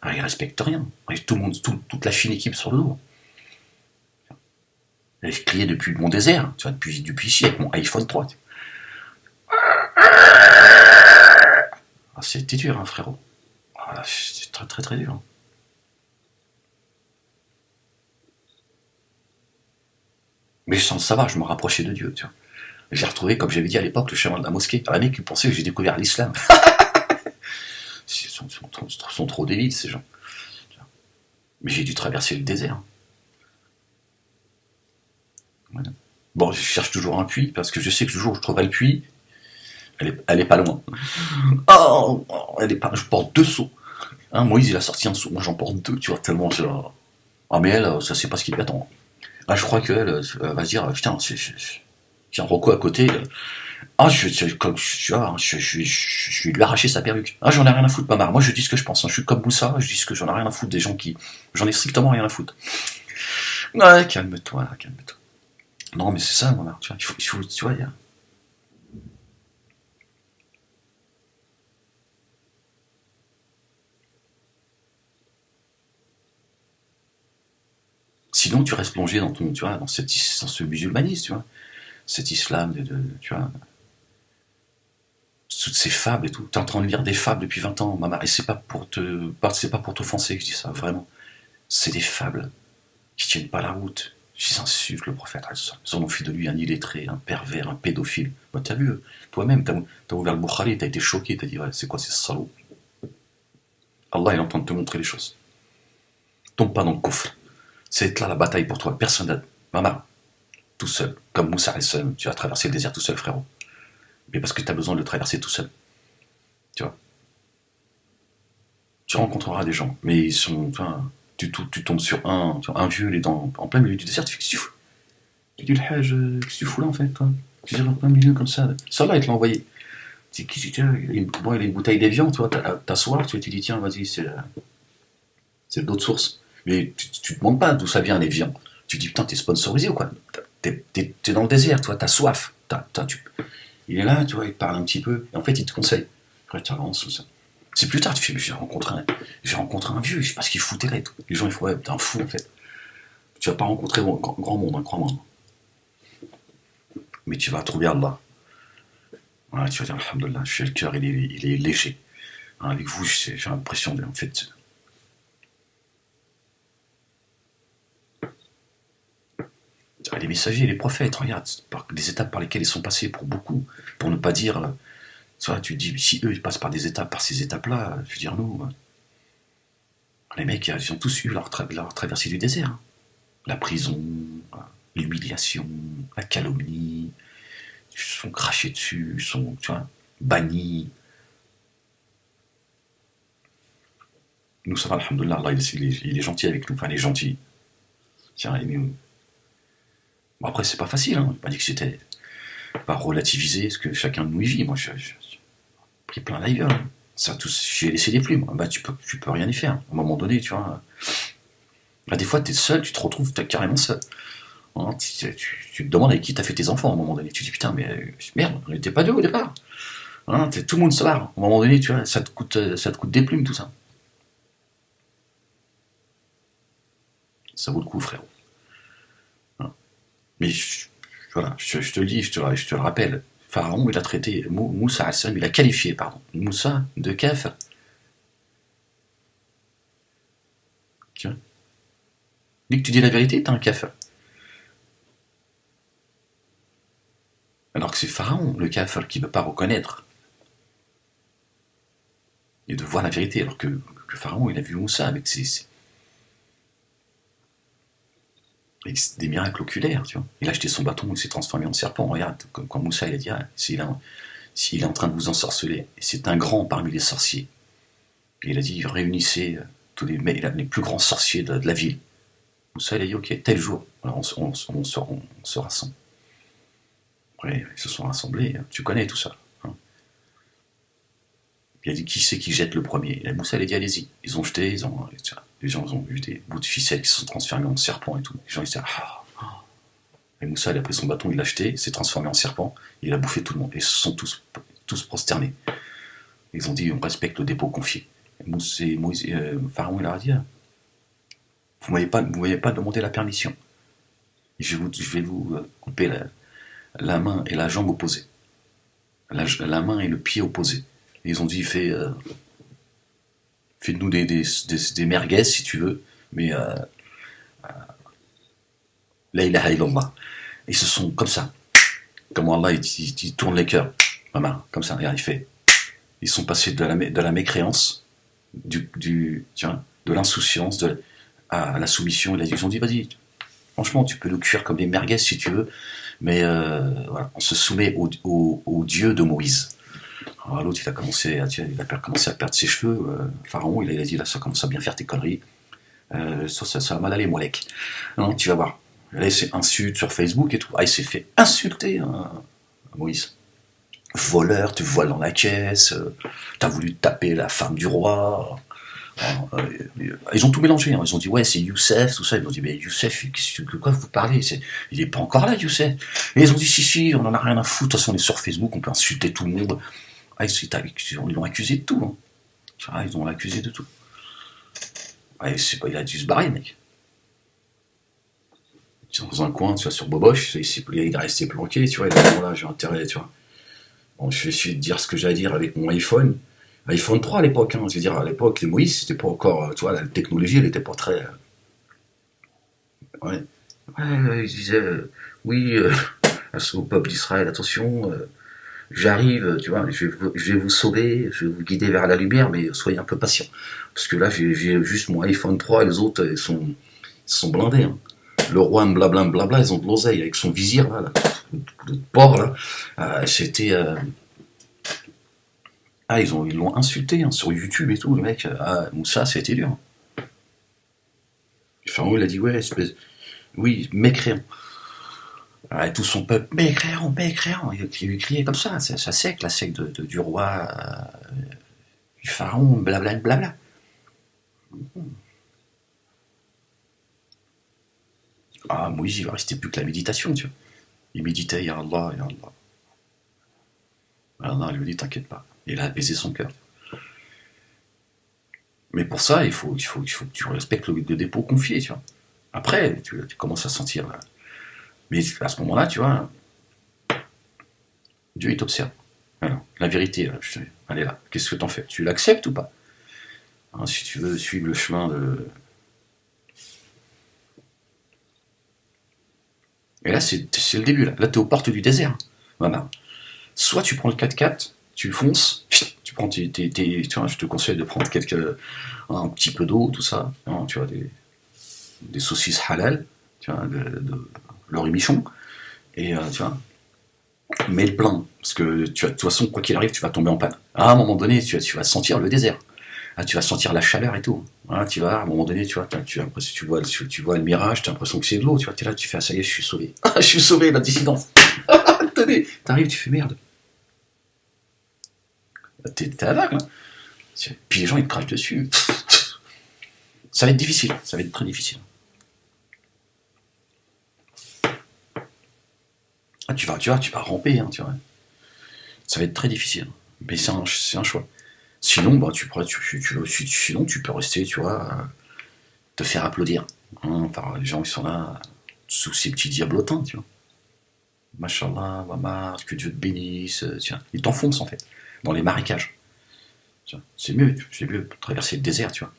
A: Alors, ils respectent rien. Tout le monde, toute la fine équipe sur le dos. Je criais depuis mon désert, tu vois, depuis ici, avec mon iPhone 3. Ah, c'était dur, hein, frérot. Ah, c'était très, très, très dur. Mais sans le savoir, je me rapprochais de Dieu, tu vois. J'ai retrouvé, comme j'avais dit à l'époque, le chemin de la mosquée. Alors, les mecs qui pensaient que j'ai découvert l'islam. Ils sont trop débiles, ces gens. Mais j'ai dû traverser le désert. Voilà. Bon, je cherche toujours un puits, parce que je sais que le jour où je trouverai le puits, elle est pas loin. Oh, elle est pas. Je porte 2 seaux. Hein, Moïse, il a sorti un seau. Moi, j'en porte 2, tu vois, tellement je. Ah, mais elle, ça sait pas ce qui lui attend. Ah, je crois qu'elle va se dire, putain, tiens, Rocco à côté. Ah, je vais lui arracher sa perruque. Ah, j'en ai rien à foutre, Mamar. Moi, je dis ce que je pense. Hein. Je suis comme Moussa, je dis ce que j'en ai rien à foutre des gens qui. J'en ai strictement rien à foutre. Ouais, calme-toi, calme-toi. Non, mais c'est ça, Mamar. Tu vois, tu vois, sinon, tu restes plongé dans ton, tu vois, dans ce musulmanisme, tu vois, cet islam, tu vois, toutes ces fables et tout. T'es en train de lire des fables depuis 20 ans, Mamar, et c'est pas pour t'offenser que je dis ça, vraiment. C'est des fables qui tiennent pas la route. Ils insultent le prophète. Ils en ont fait de lui un illettré, un pervers, un pédophile. Bah, t'as vu, toi-même, t'as ouvert le Bukhari, t'as été choqué, t'as dit, ouais, c'est quoi ces salauds? Allah est en train de te montrer les choses. Tombe pas dans le coffre. C'est là la bataille pour toi. Personne n'a. Maman, tout seul. Comme Moussa al-Sam, tu vas traverser le désert tout seul, frérot. Mais parce que t'as besoin de le traverser tout seul. Tu vois. Tu rencontreras des gens, mais ils sont. Enfin, tu tombes sur un vieux, les dents en plein milieu du désert, tu fais qu'est-ce que tu fous? Tu dis le hajj, qu'est-ce que tu fous là en fait, toi? Tu dis en plein milieu comme ça. Ça là, il te l'a envoyé. Tu dis, tiens, il a une bouteille d'évian, tu vois, t'as soif, tu dis, tiens, vas-y, c'est d'autres sources. Mais tu te demandes pas d'où ça vient l'évian. Tu dis, putain, t'es sponsorisé ou quoi? T'es dans le désert, toi, t'as soif. Il est là, tu vois, il te parle un petit peu. Et en fait, il te conseille. Après, tu avances, tout ça. C'est plus tard, tu fais, mais j'ai rencontré un vieux, je sais pas ce qu'il foutait là et tout. Les gens, ils font, ouais, t'es un fou en fait. Tu vas pas rencontrer grand monde, hein, crois-moi. Mais tu vas trouver Allah. Voilà, tu vas dire, alhamdoulilah, le cœur, il est léger. Hein, avec vous, j'ai l'impression, en fait, les messagers, les prophètes, regarde, les étapes par lesquelles ils sont passés pour beaucoup, pour ne pas dire, tu dis, si eux, ils passent par ces étapes-là, je veux dire, nous, les mecs, ils ont tous eu leur traversée du désert. Hein. La prison, l'humiliation, la calomnie, ils se sont crachés dessus, ils sont, tu vois, bannis. Nous, ça va, alhamdoulilah, Allah, il est gentil avec nous, enfin, il est gentil. Tiens, bon, après, c'est pas facile, hein. J'ai pas dit que c'était pas relativiser ce que chacun de nous y vit. Moi, j'ai pris plein la gueule. Hein. Ça, j'ai laissé des plumes. Bah, tu peux rien y faire. À un moment donné, tu vois. Là, des fois, t'es seul, tu te retrouves, t'es carrément seul. Hein, tu te demandes avec qui t'as fait tes enfants à un moment donné. Tu te dis, putain, mais merde, on n'était pas deux au départ. Hein, tout le monde se barre. À un moment donné, tu vois, ça te coûte des plumes, tout ça. Ça vaut le coup, frérot. Hein. Mais voilà, je te le dis, je te le rappelle. Pharaon, il a traité Moussa al-Salam, il a qualifié, pardon, Moussa de kafir. Dès que tu dis la vérité, t'as un kafir. Alors que c'est Pharaon, le kafir, qui ne veut pas reconnaître et de voir la vérité. Alors que Pharaon, il a vu Moussa avec des miracles oculaires, tu vois. Il a acheté son bâton, il s'est transformé en serpent. Regarde, quand Moussa il a dit, ah, s'il est en train de vous ensorceler, c'est un grand parmi les sorciers. Et il a dit, réunissez tous les plus grands sorciers de la ville. Moussa il a dit, ok, tel jour, alors on se rassemble. Après, ils se sont rassemblés, tu connais tout ça. Hein. Il a dit, qui c'est qui jette le premier? Et Moussa il a dit, allez-y. Ils ont jeté, les gens ont vu des bouts de ficelle qui se sont transformés en serpents et tout. Les gens ils disaient, ah, ah. Et Moussa il a pris son bâton, il l'a jeté, il s'est transformé en serpent, et il a bouffé tout le monde. Et ils se sont tous prosternés. Ils ont dit, on respecte le dépôt confié. Pharaon il leur a dit, vous ne m'avez pas demandé la permission. Et je vais vous couper la main et la jambe opposées. La main et le pied opposés. Et ils ont dit, fais-nous des merguez si tu veux, mais la ilaha illallah. Ils se sont comme ça. Comme Allah, il tourne les cœurs. Maman, comme ça, regarde, il fait. Ils sont passés de la mécréance, de l'insouciance, à la soumission. Ils ont dit, vas-y, franchement, tu peux nous cuire comme des merguez si tu veux, mais voilà, on se soumet au Dieu de Moïse. Alors l'autre, il a commencé à perdre ses cheveux. Pharaon, il a dit, là, ça commence à bien faire tes conneries. Ça va mal aller, Molek. Non, tu vas voir. Là, il s'est insulté sur Facebook et tout. Ah, il s'est fait insulter, hein, Moïse. Voleur, tu voles dans la caisse, t'as voulu taper la femme du roi. Ils ont tout mélangé, hein. Ils ont dit, ouais, c'est Youssef, tout ça. Ils ont dit, mais Youssef, de quoi vous parlez? Il est pas encore là, Youssef. Et ils ont dit, si, on en a rien à foutre. De toute façon, on est sur Facebook, on peut insulter tout le monde. Ah, ils l'ont accusé de tout. Hein. Ah, ils l'ont accusé de tout. Ah, il a dû se barrer, mec. Dans un coin, tu vois, sur Boboche, il est resté planqué, tu vois. Et là, voilà, j'ai intérêt, tu vois. Bon, je vais essayer de dire ce que j'ai à dire avec mon iPhone. iPhone 3 à l'époque, hein. Je veux dire, à l'époque, les Moïse, c'était pas encore, tu vois, la technologie, elle était pas très. Ouais. Ouais, je disais, oui, au peuple d'Israël, attention, j'arrive, tu vois, je vais vous sauver, je vais vous guider vers la lumière, mais soyez un peu patient. Parce que là, j'ai juste mon iPhone 3 et les autres, ils sont blindés, hein. Le roi, blablabla, ils ont de l'oseille avec son vizir, là, le porc, là. C'était. Ah, ils l'ont insulté, hein, sur YouTube et tout, le mec. Ah, Moussa, ça a été dur. Pharaon, il a dit, ouais, espèce. Oui, mécréant. Ah, et tout son peuple, mécréant. Il lui criait comme ça, sa secte, la secte du roi, du pharaon, blabla. Ah, Moïse, il va rester plus que la méditation, tu vois. Il méditait, ya Allah, ya Allah. Allah lui dit, t'inquiète pas. Il a apaisé son cœur. Mais pour ça, il faut que tu respectes le dépôt confié, tu vois. Après, tu commences à sentir. Là. Mais à ce moment-là, tu vois, Dieu, il t'observe. Alors, la vérité, là, elle est là. Qu'est-ce que t'en fais? Tu l'acceptes ou pas? Hein, si tu veux suivre le chemin de. Et là, c'est le début. Là, t'es aux portes du désert. Voilà. Soit tu prends le 4x4, tu fonces, tu prends tu vois, je te conseille de prendre un petit peu d'eau, tout ça, hein, tu vois, des saucisses halal, tu vois, de l'orimichon, et tu vois, mets le plein, parce que de toute façon, quoi qu'il arrive, tu vas tomber en panne. À un moment donné, tu vas sentir le désert. Ah, tu vas sentir la chaleur et tout. Voilà, tu vas, à un moment donné, tu vois, tu vois le mirage, tu as l'impression que c'est de l'eau, tu vois, t'es là, tu fais, ah, ça y est, je suis sauvé. Ah, je suis sauvé, la dissidence. Tenez, t'arrives, tu fais merde. T'es aveugle, hein. Puis les gens, ils te crachent dessus. Ça va être difficile, ça va être très difficile. Ah, tu vas ramper, hein, tu vois. Ça va être très difficile. Mais c'est un choix. Sinon, bah, sinon, tu peux rester, tu vois, te faire applaudir. Hein, par les gens qui sont là, sous ces petits diablotins, tu vois. Machallah, Wamar, que Dieu te bénisse, tiens. Ils t'enfoncent, en fait, dans les marécages. C'est mieux traverser le désert, tu vois.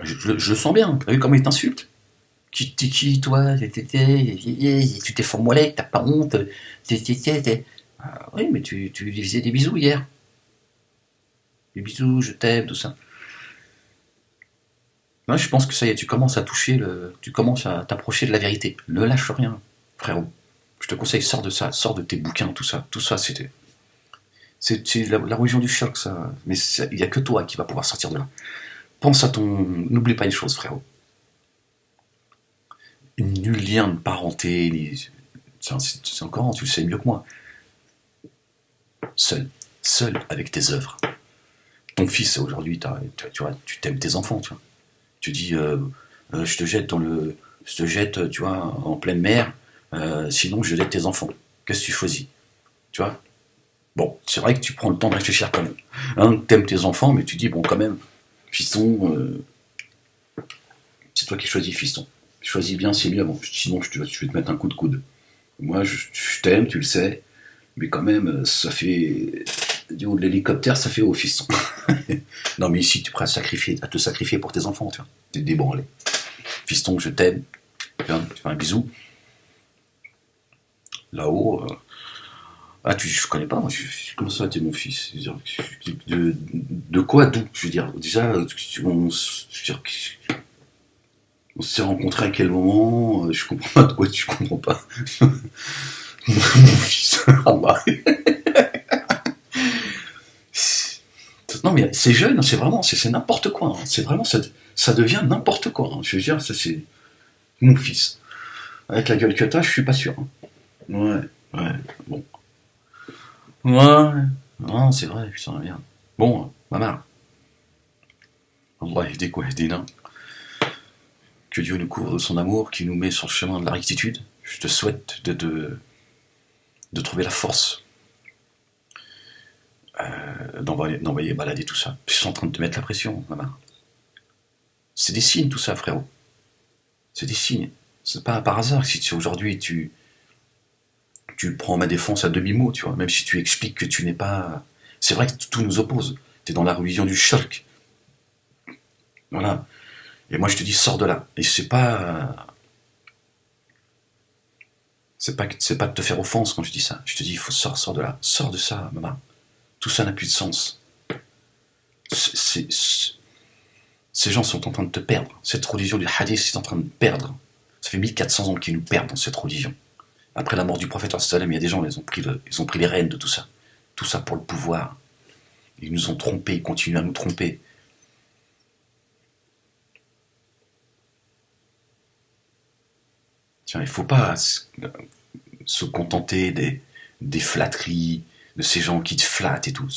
A: Je le sens bien. T'as vu comment il t'insulte? T'es qui, toi? Tu t'es formolé, t'as pas honte. Ah, oui, mais tu lui faisais des bisous hier. Des bisous, je t'aime, tout ça. Moi, je pense que ça y est, tu commences à toucher tu commences à t'approcher de la vérité. Ne lâche rien, frérot. Je te conseille, sors de ça, sors de tes bouquins, tout ça. Tout ça, c'est la religion du choc, ça. Mais il n'y a que toi qui va pouvoir sortir de là. Pense à ton. N'oublie pas une chose, frérot. Nul lien de parenté, c'est encore, tu le sais mieux que moi. Seul. Seul avec tes œuvres. Ton fils, aujourd'hui, tu vois, tu t'aimes tes enfants, tu vois. Tu dis, je te jette je te jette, tu vois, en pleine mer, sinon je jette tes enfants. Qu'est-ce que tu choisis? Tu vois? Bon, c'est vrai que tu prends le temps de réfléchir quand même. Hein, t'aimes tes enfants, mais tu dis, bon, quand même, fiston, c'est toi qui choisis, fiston. Choisis bien, c'est mieux, bon, sinon je vais te mettre un coup de coude. Moi, je t'aime, tu le sais, mais quand même, ça fait. Du haut de l'hélicoptère, ça fait haut, fiston. Non, mais ici, tu es prêt à te sacrifier pour tes enfants, tu vois. T'es débranlé. Fiston, je t'aime. Viens, tu fais un bisou. Là-haut, je connais pas, moi, comment ça, t'es mon fils? Je veux dire, de quoi, d'où? Je veux dire, déjà, on s'est rencontrés à quel moment? Je comprends pas de quoi tu comprends pas. Mon fils, Allah. Non, mais c'est jeune, c'est vraiment, c'est n'importe quoi. Hein. C'est vraiment, ça devient n'importe quoi. Hein. Je veux dire, ça c'est mon fils. Avec la gueule que t'as, je suis pas sûr. Hein. Ouais, ouais, bon. Ouais, non, c'est vrai, putain, merde. Bon, maman, Allah aidez quoi, aidez nains. Que Dieu nous couvre de son amour, qui nous met sur le chemin de la rectitude. Je te souhaite de trouver la force d'envoyer balader tout ça. Ils sont en train de te mettre la pression, maman. C'est des signes tout ça, frérot. C'est des signes. C'est pas par hasard si aujourd'hui tu prends ma défense à demi-mot, tu vois, même si tu expliques que tu n'es pas. C'est vrai que tout nous oppose. Tu es dans la religion du choc. Voilà. Et moi je te dis, sors de là. Et c'est pas. C'est pas de te faire offense quand je dis ça. Je te dis, il faut sors de là. Sors de ça, maman. Tout ça n'a plus de sens. Ces gens sont en train de te perdre. Cette religion du hadith est en train de perdre. Ça fait 1400 ans qu'ils nous perdent dans cette religion. Après la mort du prophète, il y a des gens, ils ont pris les rênes de tout ça. Tout ça pour le pouvoir. Ils nous ont trompés, ils continuent à nous tromper. Tiens, il ne faut pas se contenter des flatteries, de ces gens qui te flattent et tout.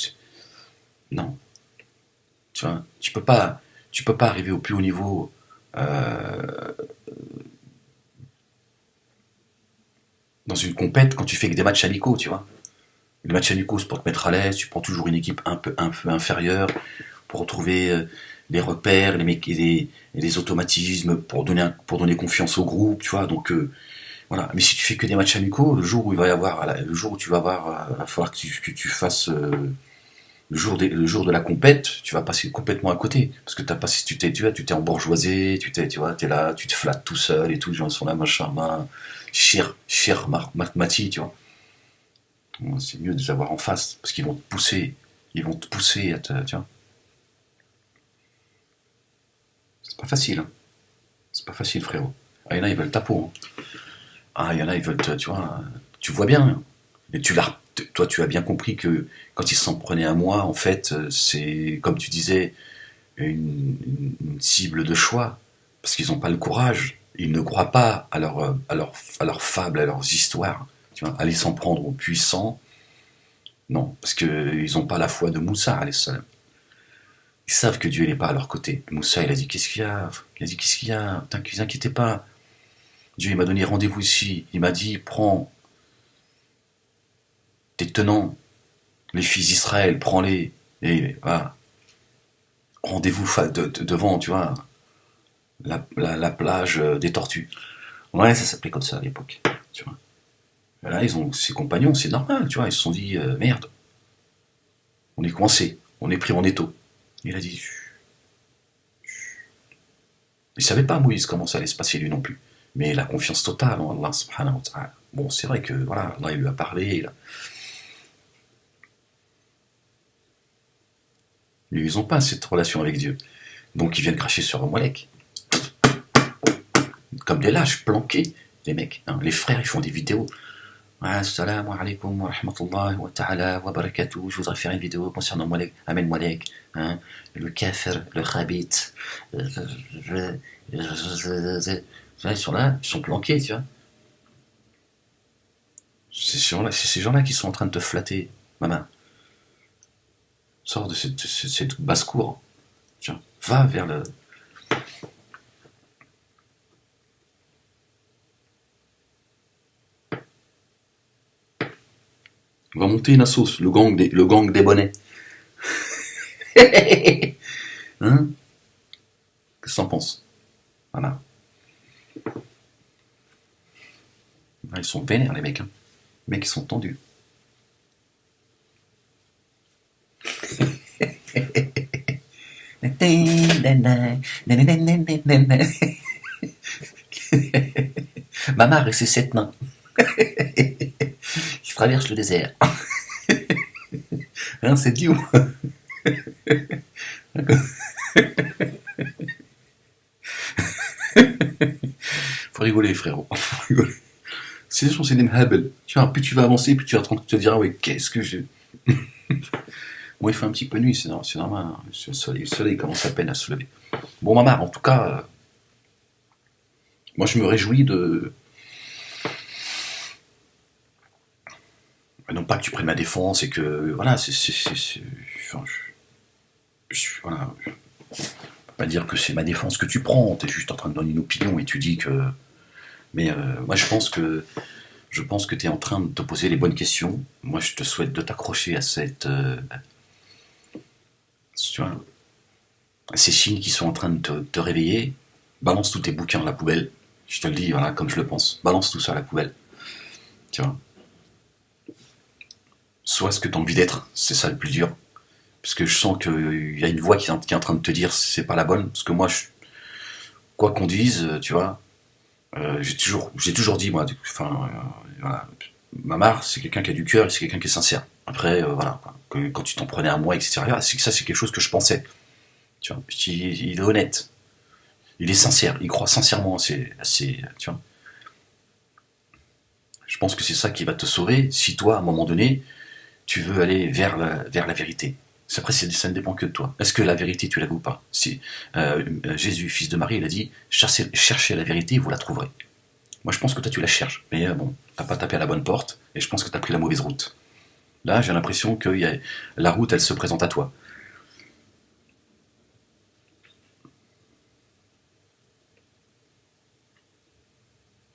A: Non. Tu vois, tu peux pas arriver au plus haut niveau dans une compète quand tu fais que des matchs amicaux, tu vois. Les matchs amicaux, c'est pour te mettre à l'aise, tu prends toujours une équipe un peu inférieure pour retrouver les repères, et les automatismes, pour donner confiance au groupe, tu vois. Donc voilà. Mais si tu fais que des matchs amicaux, le jour où tu vas avoir, va falloir que tu fasses le jour de la compète, tu vas passer complètement à côté, parce que t'as passé, tu t'es embourgeoisé, tu vois, t'es là, tu te flattes tout seul et tout, les gens sont là, machin, Mati, tu vois. C'est mieux de les avoir en face, parce ils vont te pousser à te, tu vois. C'est pas facile, hein. C'est pas facile, frérot. Ah, il y en a, ils veulent ta peau. Hein. Ah, il y en a, ils veulent te, tu vois, tu vois bien. Hein. Et toi, tu as bien compris que quand ils s'en prenaient à moi, en fait, c'est, comme tu disais, une cible de choix. Parce qu'ils n'ont pas le courage. Ils ne croient pas à leurs fables, à leurs histoires. Tu vois, aller s'en prendre aux puissants. Non, parce qu'ils n'ont pas la foi de Moussa, alayhi salam. Ils savent que Dieu n'est pas à leur côté. Moussa, il a dit, qu'est-ce qu'il y a? Il a dit, qu'est-ce qu'il y a? Ne vous inquiétez pas. Dieu, il m'a donné rendez-vous ici. Il m'a dit, prends tes tenants, les fils d'Israël, prends-les. Et voilà. Rendez-vous devant, tu vois, la plage des tortues. Ouais, ça s'appelait comme ça à l'époque. Tu vois. Et là, ses compagnons, c'est normal, tu vois. Ils se sont dit, merde, on est coincé, on est pris en étau. Il a dit, Il savait pas, Moïse, comment ça allait se passer lui non plus. Mais la confiance totale en Allah subhanahu wa ta'ala. Bon, c'est vrai que, voilà, Allah il lui a parlé. Ils n'ont pas cette relation avec Dieu. Donc ils viennent cracher sur Molek. Comme des lâches, planqués, les mecs. Hein. Les frères, ils font des vidéos. Assalamu alaikum wa rahmatullahi wa ta'ala wa barakatuh. Je voudrais faire une vidéo concernant Molek, Amen Molek, hein, le kafir, le khabit. Ils sont là, ils sont planqués, tu vois. C'est ces gens-là qui sont en train de te flatter, maman. Sors de cette basse-cour. Tiens, va vers le... On va monter une sauce, le gang des bonnets. Hein? Qu'est-ce que t'en penses? Voilà. Ils sont vénères, les mecs. Hein. Les mecs, ils sont tendus. Mamar et ses 7 nains. Ils traversent le désert. Hein, c'est dit ou faut rigoler, frérot. Faut rigoler. C'est des mhabel. Tu vois, plus tu vas avancer, plus tu vas te dire, ah ouais, qu'est-ce que j'ai. Bon, il fait un petit peu nuit, c'est normal. Hein. Le soleil commence à peine à se lever. Bon, Mamar, en tout cas, moi je me réjouis de. Non pas que tu prennes ma défense et que. Voilà, enfin, voilà. Je peux pas dire que c'est ma défense que tu prends, t'es juste en train de donner une opinion et tu dis que. Mais moi je pense que tu es en train de te poser les bonnes questions. Moi je te souhaite de t'accrocher à cette. Tu vois, à ces signes qui sont en train de te réveiller. Balance tous tes bouquins à la poubelle. Je te le dis, voilà, comme je le pense. Balance tout ça à la poubelle. Tu vois. Sois ce que tu as envie d'être, c'est ça le plus dur. Parce que je sens qu'il y a une voix qui est en train de te dire c'est pas la bonne. Parce que moi, quoi qu'on dise, tu vois, j'ai toujours dit, moi, enfin, voilà, Mamar, c'est quelqu'un qui a du cœur et c'est quelqu'un qui est sincère. Après, voilà, quand tu t'en prenais à moi, etc., c'est que ça, c'est quelque chose que je pensais. Tu vois, il est honnête, il est sincère, il croit sincèrement tu vois. Je pense que c'est ça qui va te sauver si toi, à un moment donné, tu veux aller vers la vérité. Après, ça ne dépend que de toi. Est-ce que la vérité, tu la veux ou pas? Si Jésus, fils de Marie, il a dit cherchez la vérité et vous la trouverez. Moi, je pense que toi, tu la cherches. Mais bon, t'as pas tapé à la bonne porte et je pense que t'as pris la mauvaise route. Là, j'ai l'impression que la route, elle se présente à toi.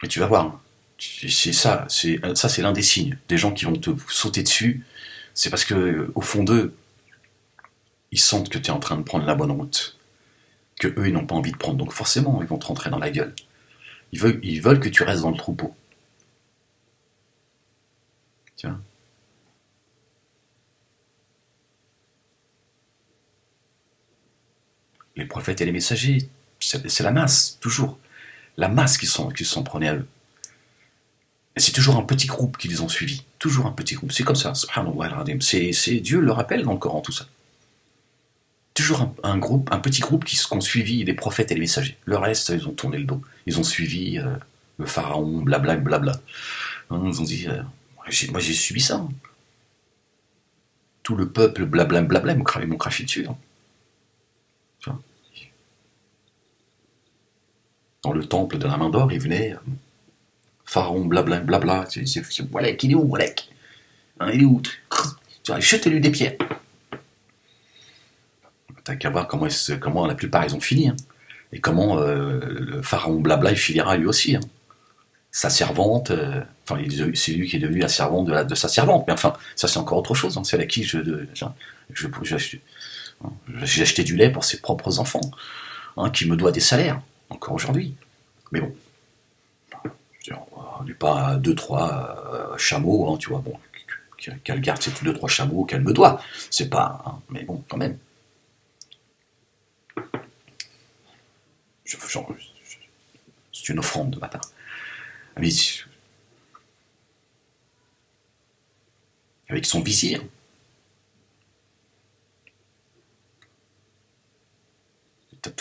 A: Et tu vas voir. C'est l'un des signes. Des gens qui vont te sauter dessus, c'est parce que au fond d'eux, ils sentent que tu es en train de prendre la bonne route. Que eux, ils n'ont pas envie de prendre. Donc forcément, ils vont te rentrer dans la gueule. Ils veulent que tu restes dans le troupeau. Tiens. Les prophètes et les messagers, c'est la masse, toujours. La masse qui s'en prenait à eux. Et c'est toujours un petit groupe qui les ont suivis. Toujours un petit groupe. C'est comme ça, subhanallah al-azim. C'est Dieu le rappelle dans le Coran, tout ça. Toujours un petit groupe qui ont suivi les prophètes et les messagers. Le reste, ils ont tourné le dos. Ils ont suivi le pharaon, blabla, blabla. Ils ont dit, moi j'ai subi ça. Hein. Tout le peuple, blabla, blabla, ils m'ont craché dessus. Hein. Tu vois. Dans le temple de la main d'or, ils venaient, pharaon, blabla, blabla. Walek, il est où, Walek? Hein, il est où? Jetez-lui des pierres. T'as qu'à voir comment la plupart ils ont fini. Hein. Et comment le pharaon blabla il finira lui aussi. Hein. Sa servante, c'est lui qui est devenu la servante de sa servante. Mais enfin, ça c'est encore autre chose. Hein. C'est à qui j'ai acheté du lait pour ses propres enfants, hein, qui me doit des salaires, encore aujourd'hui. Mais bon, on n'est pas à 2-3 chameaux, hein, tu vois, bon, qu'elle garde ces 2-3 chameaux qu'elle me doit. C'est pas, hein, mais bon, quand même. C'est une offrande de ma part. Mais avec son vizir, t'as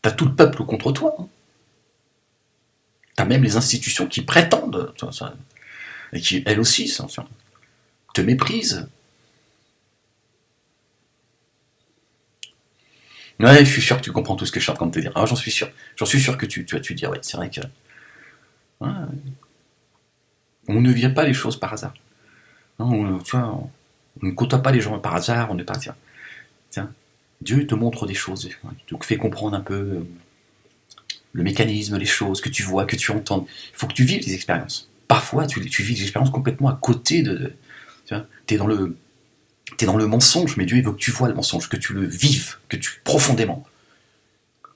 A: t'as tout le peuple contre toi. Hein. T'as même les institutions qui prétendent, et qui, elles aussi, te méprisent. Ouais, je suis sûr que tu comprends tout ce que je suis en train de te dire. Ah, j'en suis sûr. J'en suis sûr que tu vas te dire, ouais, c'est vrai que. Ouais, on ne vient pas les choses par hasard. Non, tu vois, on ne côtoie pas les gens par hasard, on n'est pas. Tiens, Dieu te montre des choses, il te fait comprendre un peu le mécanisme, les choses que tu vois, que tu entends. Il faut que tu vives des expériences. Parfois, tu vis des expériences complètement à côté de. Tu vois, t'es dans le mensonge, mais Dieu veut que tu vois le mensonge, que tu le vives, que tu profondément.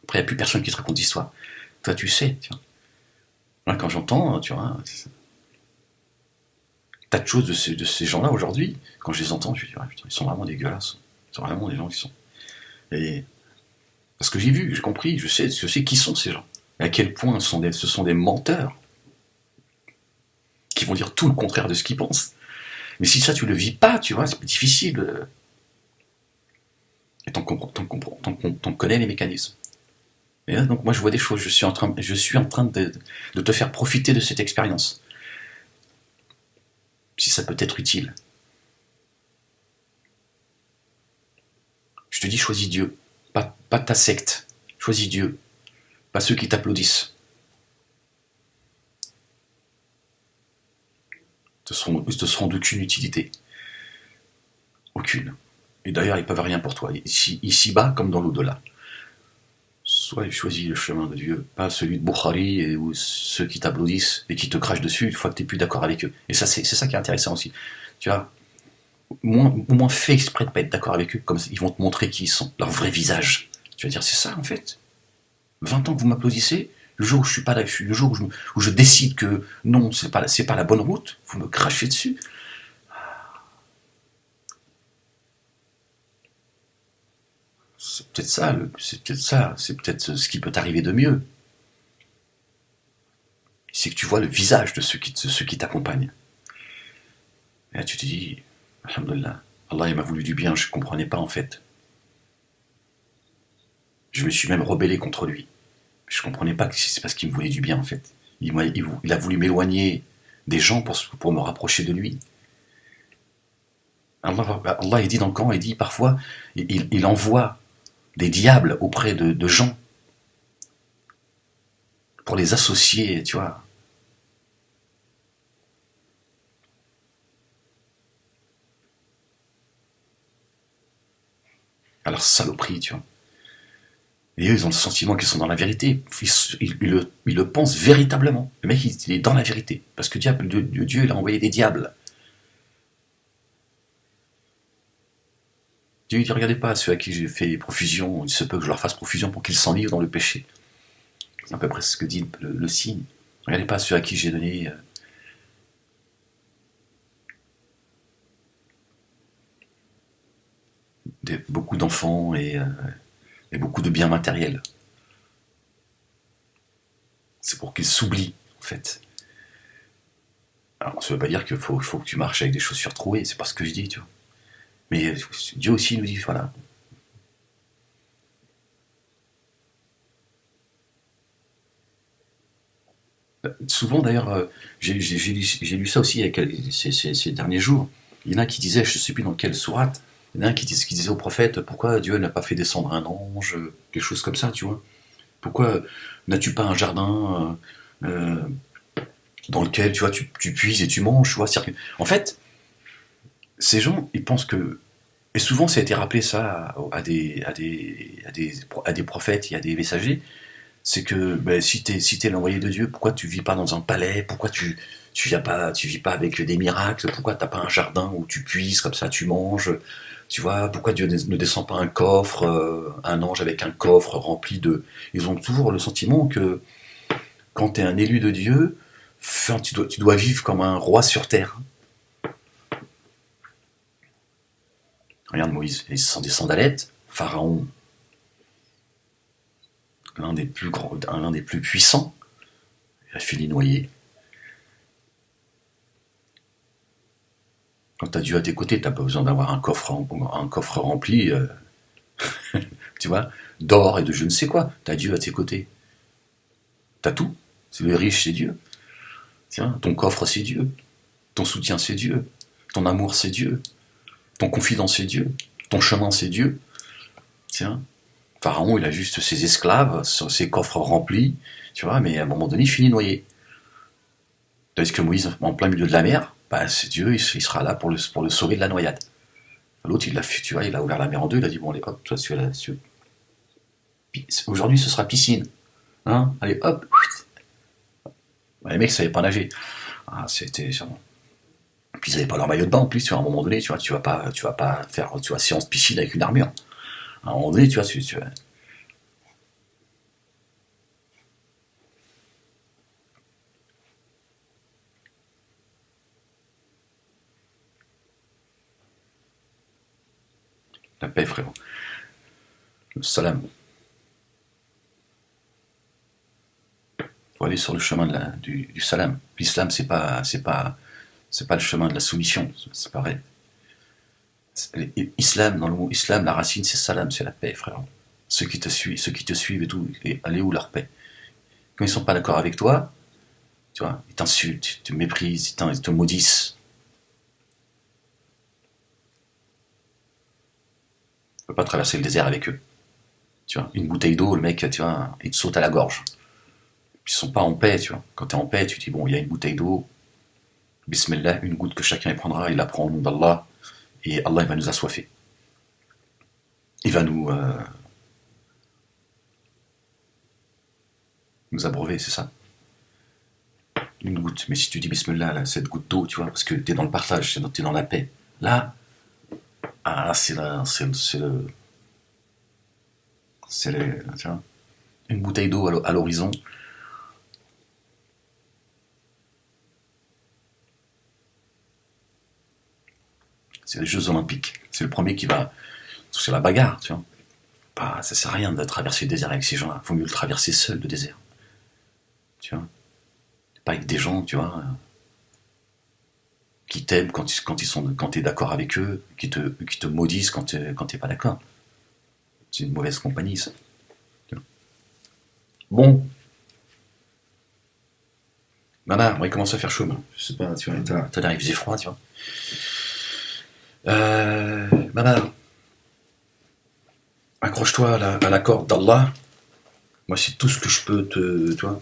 A: Après, il n'y a plus personne qui te raconte d'histoire. Toi, tu sais. Tu vois. Quand j'entends, tu vois, tas de choses de ces gens-là aujourd'hui, quand je les entends, je me dis, ouais, putain, ils sont vraiment dégueulasses. Ils sont vraiment des gens qui sont. Et parce que j'ai vu, j'ai compris, je sais qui sont ces gens. Et à quel point ce sont des menteurs qui vont dire tout le contraire de ce qu'ils pensent. Mais si ça, tu le vis pas, tu vois, c'est plus difficile. Et t'en connais les mécanismes. Et là, donc moi, je vois des choses. Je suis en train de te faire profiter de cette expérience. Si ça peut être utile. Je te dis, choisis Dieu. Pas ta secte. Choisis Dieu. Pas ceux qui t'applaudissent. Ils te seront d'aucune utilité. Aucune. Et d'ailleurs, ils peuvent rien pour toi. Ici-bas, comme dans l'au-delà. Soit choisis le chemin de Dieu, pas celui de Bukhari ou ceux qui t'applaudissent et qui te crachent dessus une fois que tu n'es plus d'accord avec eux. Et ça, c'est ça qui est intéressant aussi. Tu vois, au moins fais exprès de ne pas être d'accord avec eux, comme ils vont te montrer qui ils sont, leur vrai visage. Tu vas dire, c'est ça en fait. 20 ans que vous m'applaudissez, le jour où je suis pas là, le jour où je décide que non, c'est pas la bonne route, vous me crachez dessus. C'est peut-être ça, c'est peut-être ce qui peut t'arriver de mieux. C'est que tu vois le visage de ceux qui t'accompagnent. Et là, tu te dis, alhamdoulilah, Allah il m'a voulu du bien, je ne comprenais pas en fait. Je me suis même rebellé contre lui. Je ne comprenais pas que c'est parce qu'il me voulait du bien en fait. Il a voulu m'éloigner des gens pour me rapprocher de lui. Allah il dit dans le Coran, il dit parfois, il envoie des diables auprès de gens pour les associer, tu vois. À leur saloperie, tu vois. Et eux, ils ont le sentiment qu'ils sont dans la vérité. Ils le pensent véritablement. Le mec, il est dans la vérité. Parce que Dieu, il a envoyé des diables. Dieu, il dit, regardez pas ceux à qui j'ai fait profusion, il se peut que je leur fasse profusion pour qu'ils s'enlivrent dans le péché. C'est à peu près ce que dit le signe. Regardez pas ceux à qui j'ai donné beaucoup d'enfants et beaucoup de biens matériels. C'est pour qu'ils s'oublient, en fait. Alors, ça veut pas dire qu'il faut que tu marches avec des chaussures trouées, c'est pas ce que je dis, tu vois. Mais Dieu aussi nous dit, voilà. Souvent, d'ailleurs, j'ai lu ça aussi ces derniers jours. Il y en a qui disaient, je ne sais plus dans quelle sourate, il y en a un qui disait au prophète, pourquoi Dieu n'a pas fait descendre un ange, quelque chose comme ça, tu vois. Pourquoi n'as-tu pas un jardin dans lequel, tu vois, tu puises et tu manges, tu vois. En fait, ces gens, ils pensent que. Et souvent, ça a été rappelé ça à des prophètes et à des messagers, c'est que ben, si t'es l'envoyé de Dieu, pourquoi tu vis pas dans un palais? Pourquoi tu vis pas avec des miracles? Pourquoi t'as pas un jardin où tu puises comme ça, tu manges? Tu vois, pourquoi Dieu ne descend pas un coffre, un ange avec un coffre rempli de. Ils ont toujours le sentiment que quand t'es un élu de Dieu, enfin, tu dois vivre comme un roi sur terre. Regarde Moïse, ils sont des sandalettes. Pharaon, l'un des plus grands, l'un des plus puissants, il a fini noyé. Quand t'as Dieu à tes côtés, t'as pas besoin d'avoir un coffre rempli, tu vois, d'or et de je ne sais quoi. T'as Dieu à tes côtés. T'as tout. C'est le riche, c'est Dieu. Tiens, ton coffre, c'est Dieu. Ton soutien, c'est Dieu. Ton amour, c'est Dieu. Ton confident, c'est Dieu. Ton chemin, c'est Dieu. Tiens. Pharaon, il a juste ses esclaves, ses coffres remplis, tu vois, mais à un moment donné, il finit noyé. Tandis que Moïse, en plein milieu de la mer, bah, c'est Dieu, il sera là pour le sauver de la noyade. L'autre, tu vois, il a ouvert la mer en deux, il a dit, bon, allez, hop, toi, aujourd'hui, ce sera piscine. Hein, allez, hop. Bah, les mecs, ils savaient pas nager. Ah, c'était... Puis ils avaient pas leur maillot de bain, en plus, tu vois, à un moment donné, tu vois, tu vas pas faire, tu vois, séance piscine avec une armure. À un moment donné, tu vois, la paix, frérot. Le salam. Faut aller sur le chemin du salam. L'islam, c'est pas le chemin de la soumission, c'est pareil. Islam, dans le mot islam, la racine c'est salam, c'est la paix, frère. Ceux qui te suivent et tout, et allez où leur paix. Quand ils sont pas d'accord avec toi, tu vois, ils t'insultent, ils te méprisent, ils te maudissent. Tu peux pas traverser le désert avec eux. Tu vois, une bouteille d'eau, le mec, tu vois, il te saute à la gorge. Ils sont pas en paix, tu vois. Quand tu es en paix, tu dis bon, il y a une bouteille d'eau, bismillah, une goutte que chacun y prendra, il la prend au nom d'Allah, et Allah il va nous assoiffer. Il va nous abreuver, c'est ça. Une goutte. Mais si tu dis bismillah, là, cette goutte d'eau, tu vois, parce que t'es dans le partage, t'es dans la paix. Là, ah, tu vois, une bouteille d'eau à l'horizon. C'est les Jeux Olympiques. C'est le premier qui va. C'est la bagarre, tu vois. Pas, ça sert à rien de traverser le désert avec ces gens-là. Faut mieux le traverser seul, le désert. Tu vois. Pas avec des gens, tu vois, qui t'aiment quand t'es d'accord avec eux, qui te maudissent quand t'es pas d'accord. C'est une mauvaise compagnie, ça. Bon, nana, il commence à faire chaud, moi. Je sais pas, tu vois, t'as l'air, il faisait froid, tu vois. Nana, accroche-toi à la corde d'Allah. Moi, c'est tout ce que je peux tu vois.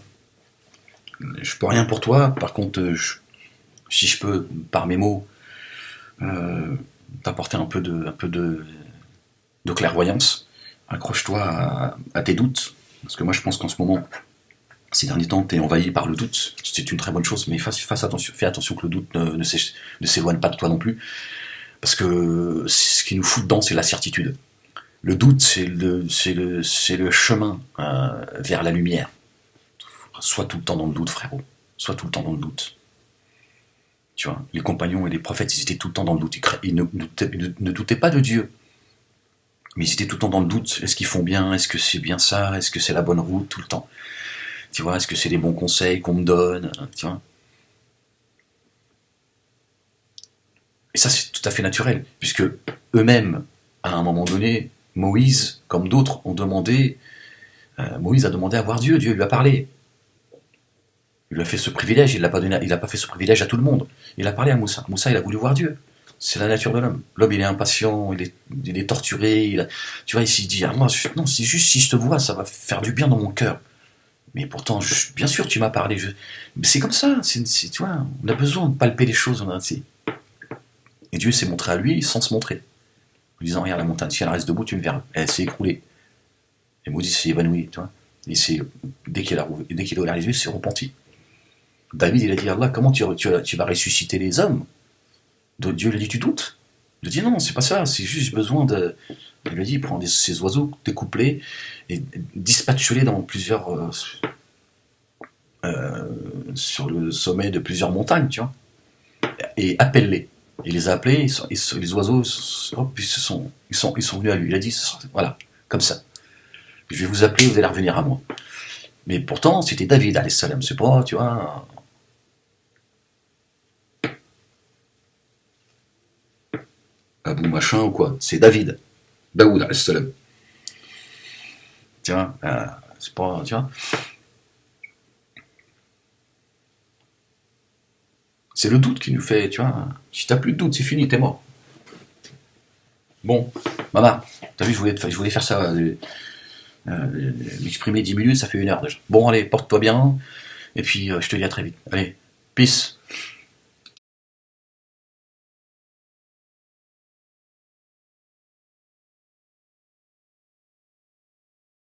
A: Je peux rien pour toi, par contre, si je peux, par mes mots, euh, t'apporter un peu de clairvoyance, accroche-toi à tes doutes, parce que moi je pense qu'en ce moment, ces derniers temps, t'es envahi par le doute, c'est une très bonne chose, mais fais attention que le doute ne s'éloigne pas de toi non plus, parce que ce qui nous fout dedans, c'est la certitude. Le doute, c'est le chemin vers la lumière. Sois tout le temps dans le doute, frérot. Sois tout le temps dans le doute. Tu vois, les compagnons et les prophètes, ils étaient tout le temps dans le doute. Ils ne doutaient pas de Dieu. Mais ils étaient tout le temps dans le doute. Est-ce qu'ils font bien? Est-ce que c'est bien ça? Est-ce que c'est la bonne route tout le temps? Tu vois, est-ce que c'est les bons conseils qu'on me donne? Tu vois. Et ça, c'est tout à fait naturel, puisque eux-mêmes, à un moment donné, Moïse, comme d'autres, ont demandé. Moïse a demandé à voir Dieu. Dieu lui a parlé. Il lui a fait ce privilège. Il n'a pas fait ce privilège à tout le monde. Il a parlé à Moussa. Moussa, il a voulu voir Dieu. C'est la nature de l'homme. L'homme, il est impatient, il est torturé. Tu vois, il s'est dit, ah, moi, non, c'est juste si je te vois, ça va faire du bien dans mon cœur. Mais pourtant, bien sûr, tu m'as parlé. Mais c'est comme ça. Tu vois, on a besoin de palper les choses. Et Dieu s'est montré à lui sans se montrer. En disant, regarde la montagne, si elle reste debout, tu me verras. Elle s'est écroulée. Et Moïse s'est évanoui, tu vois. Et dès qu'il a ouvert les yeux, il s'est repenti. David, il a dit, Allah, comment tu vas ressusciter les hommes? Dieu lui a dit, tu doutes? Il a dit, non, c'est pas ça, c'est juste besoin de... Il lui a dit, prends ces oiseaux, découpe-les, et dispatche-les dans plusieurs... sur le sommet de plusieurs montagnes, tu vois. Et appelle-les. Il les a appelés, les oiseaux, hop, ils sont venus à lui. Il a dit, voilà, comme ça. Je vais vous appeler, vous allez revenir à moi. Mais pourtant, c'était David, alayhi salam, c'est pas, tu vois. Abou machin ou quoi. C'est David. Daoud, alayhi salam. Tu vois, c'est pas, tu vois. C'est le doute qui nous fait, tu vois. Si t'as plus de doute, c'est fini, t'es mort. Bon, maman, t'as vu, je voulais faire ça, m'exprimer 10 minutes, ça fait 1 heure déjà. Bon, allez, porte-toi bien, et puis je te dis à très vite. Allez, peace.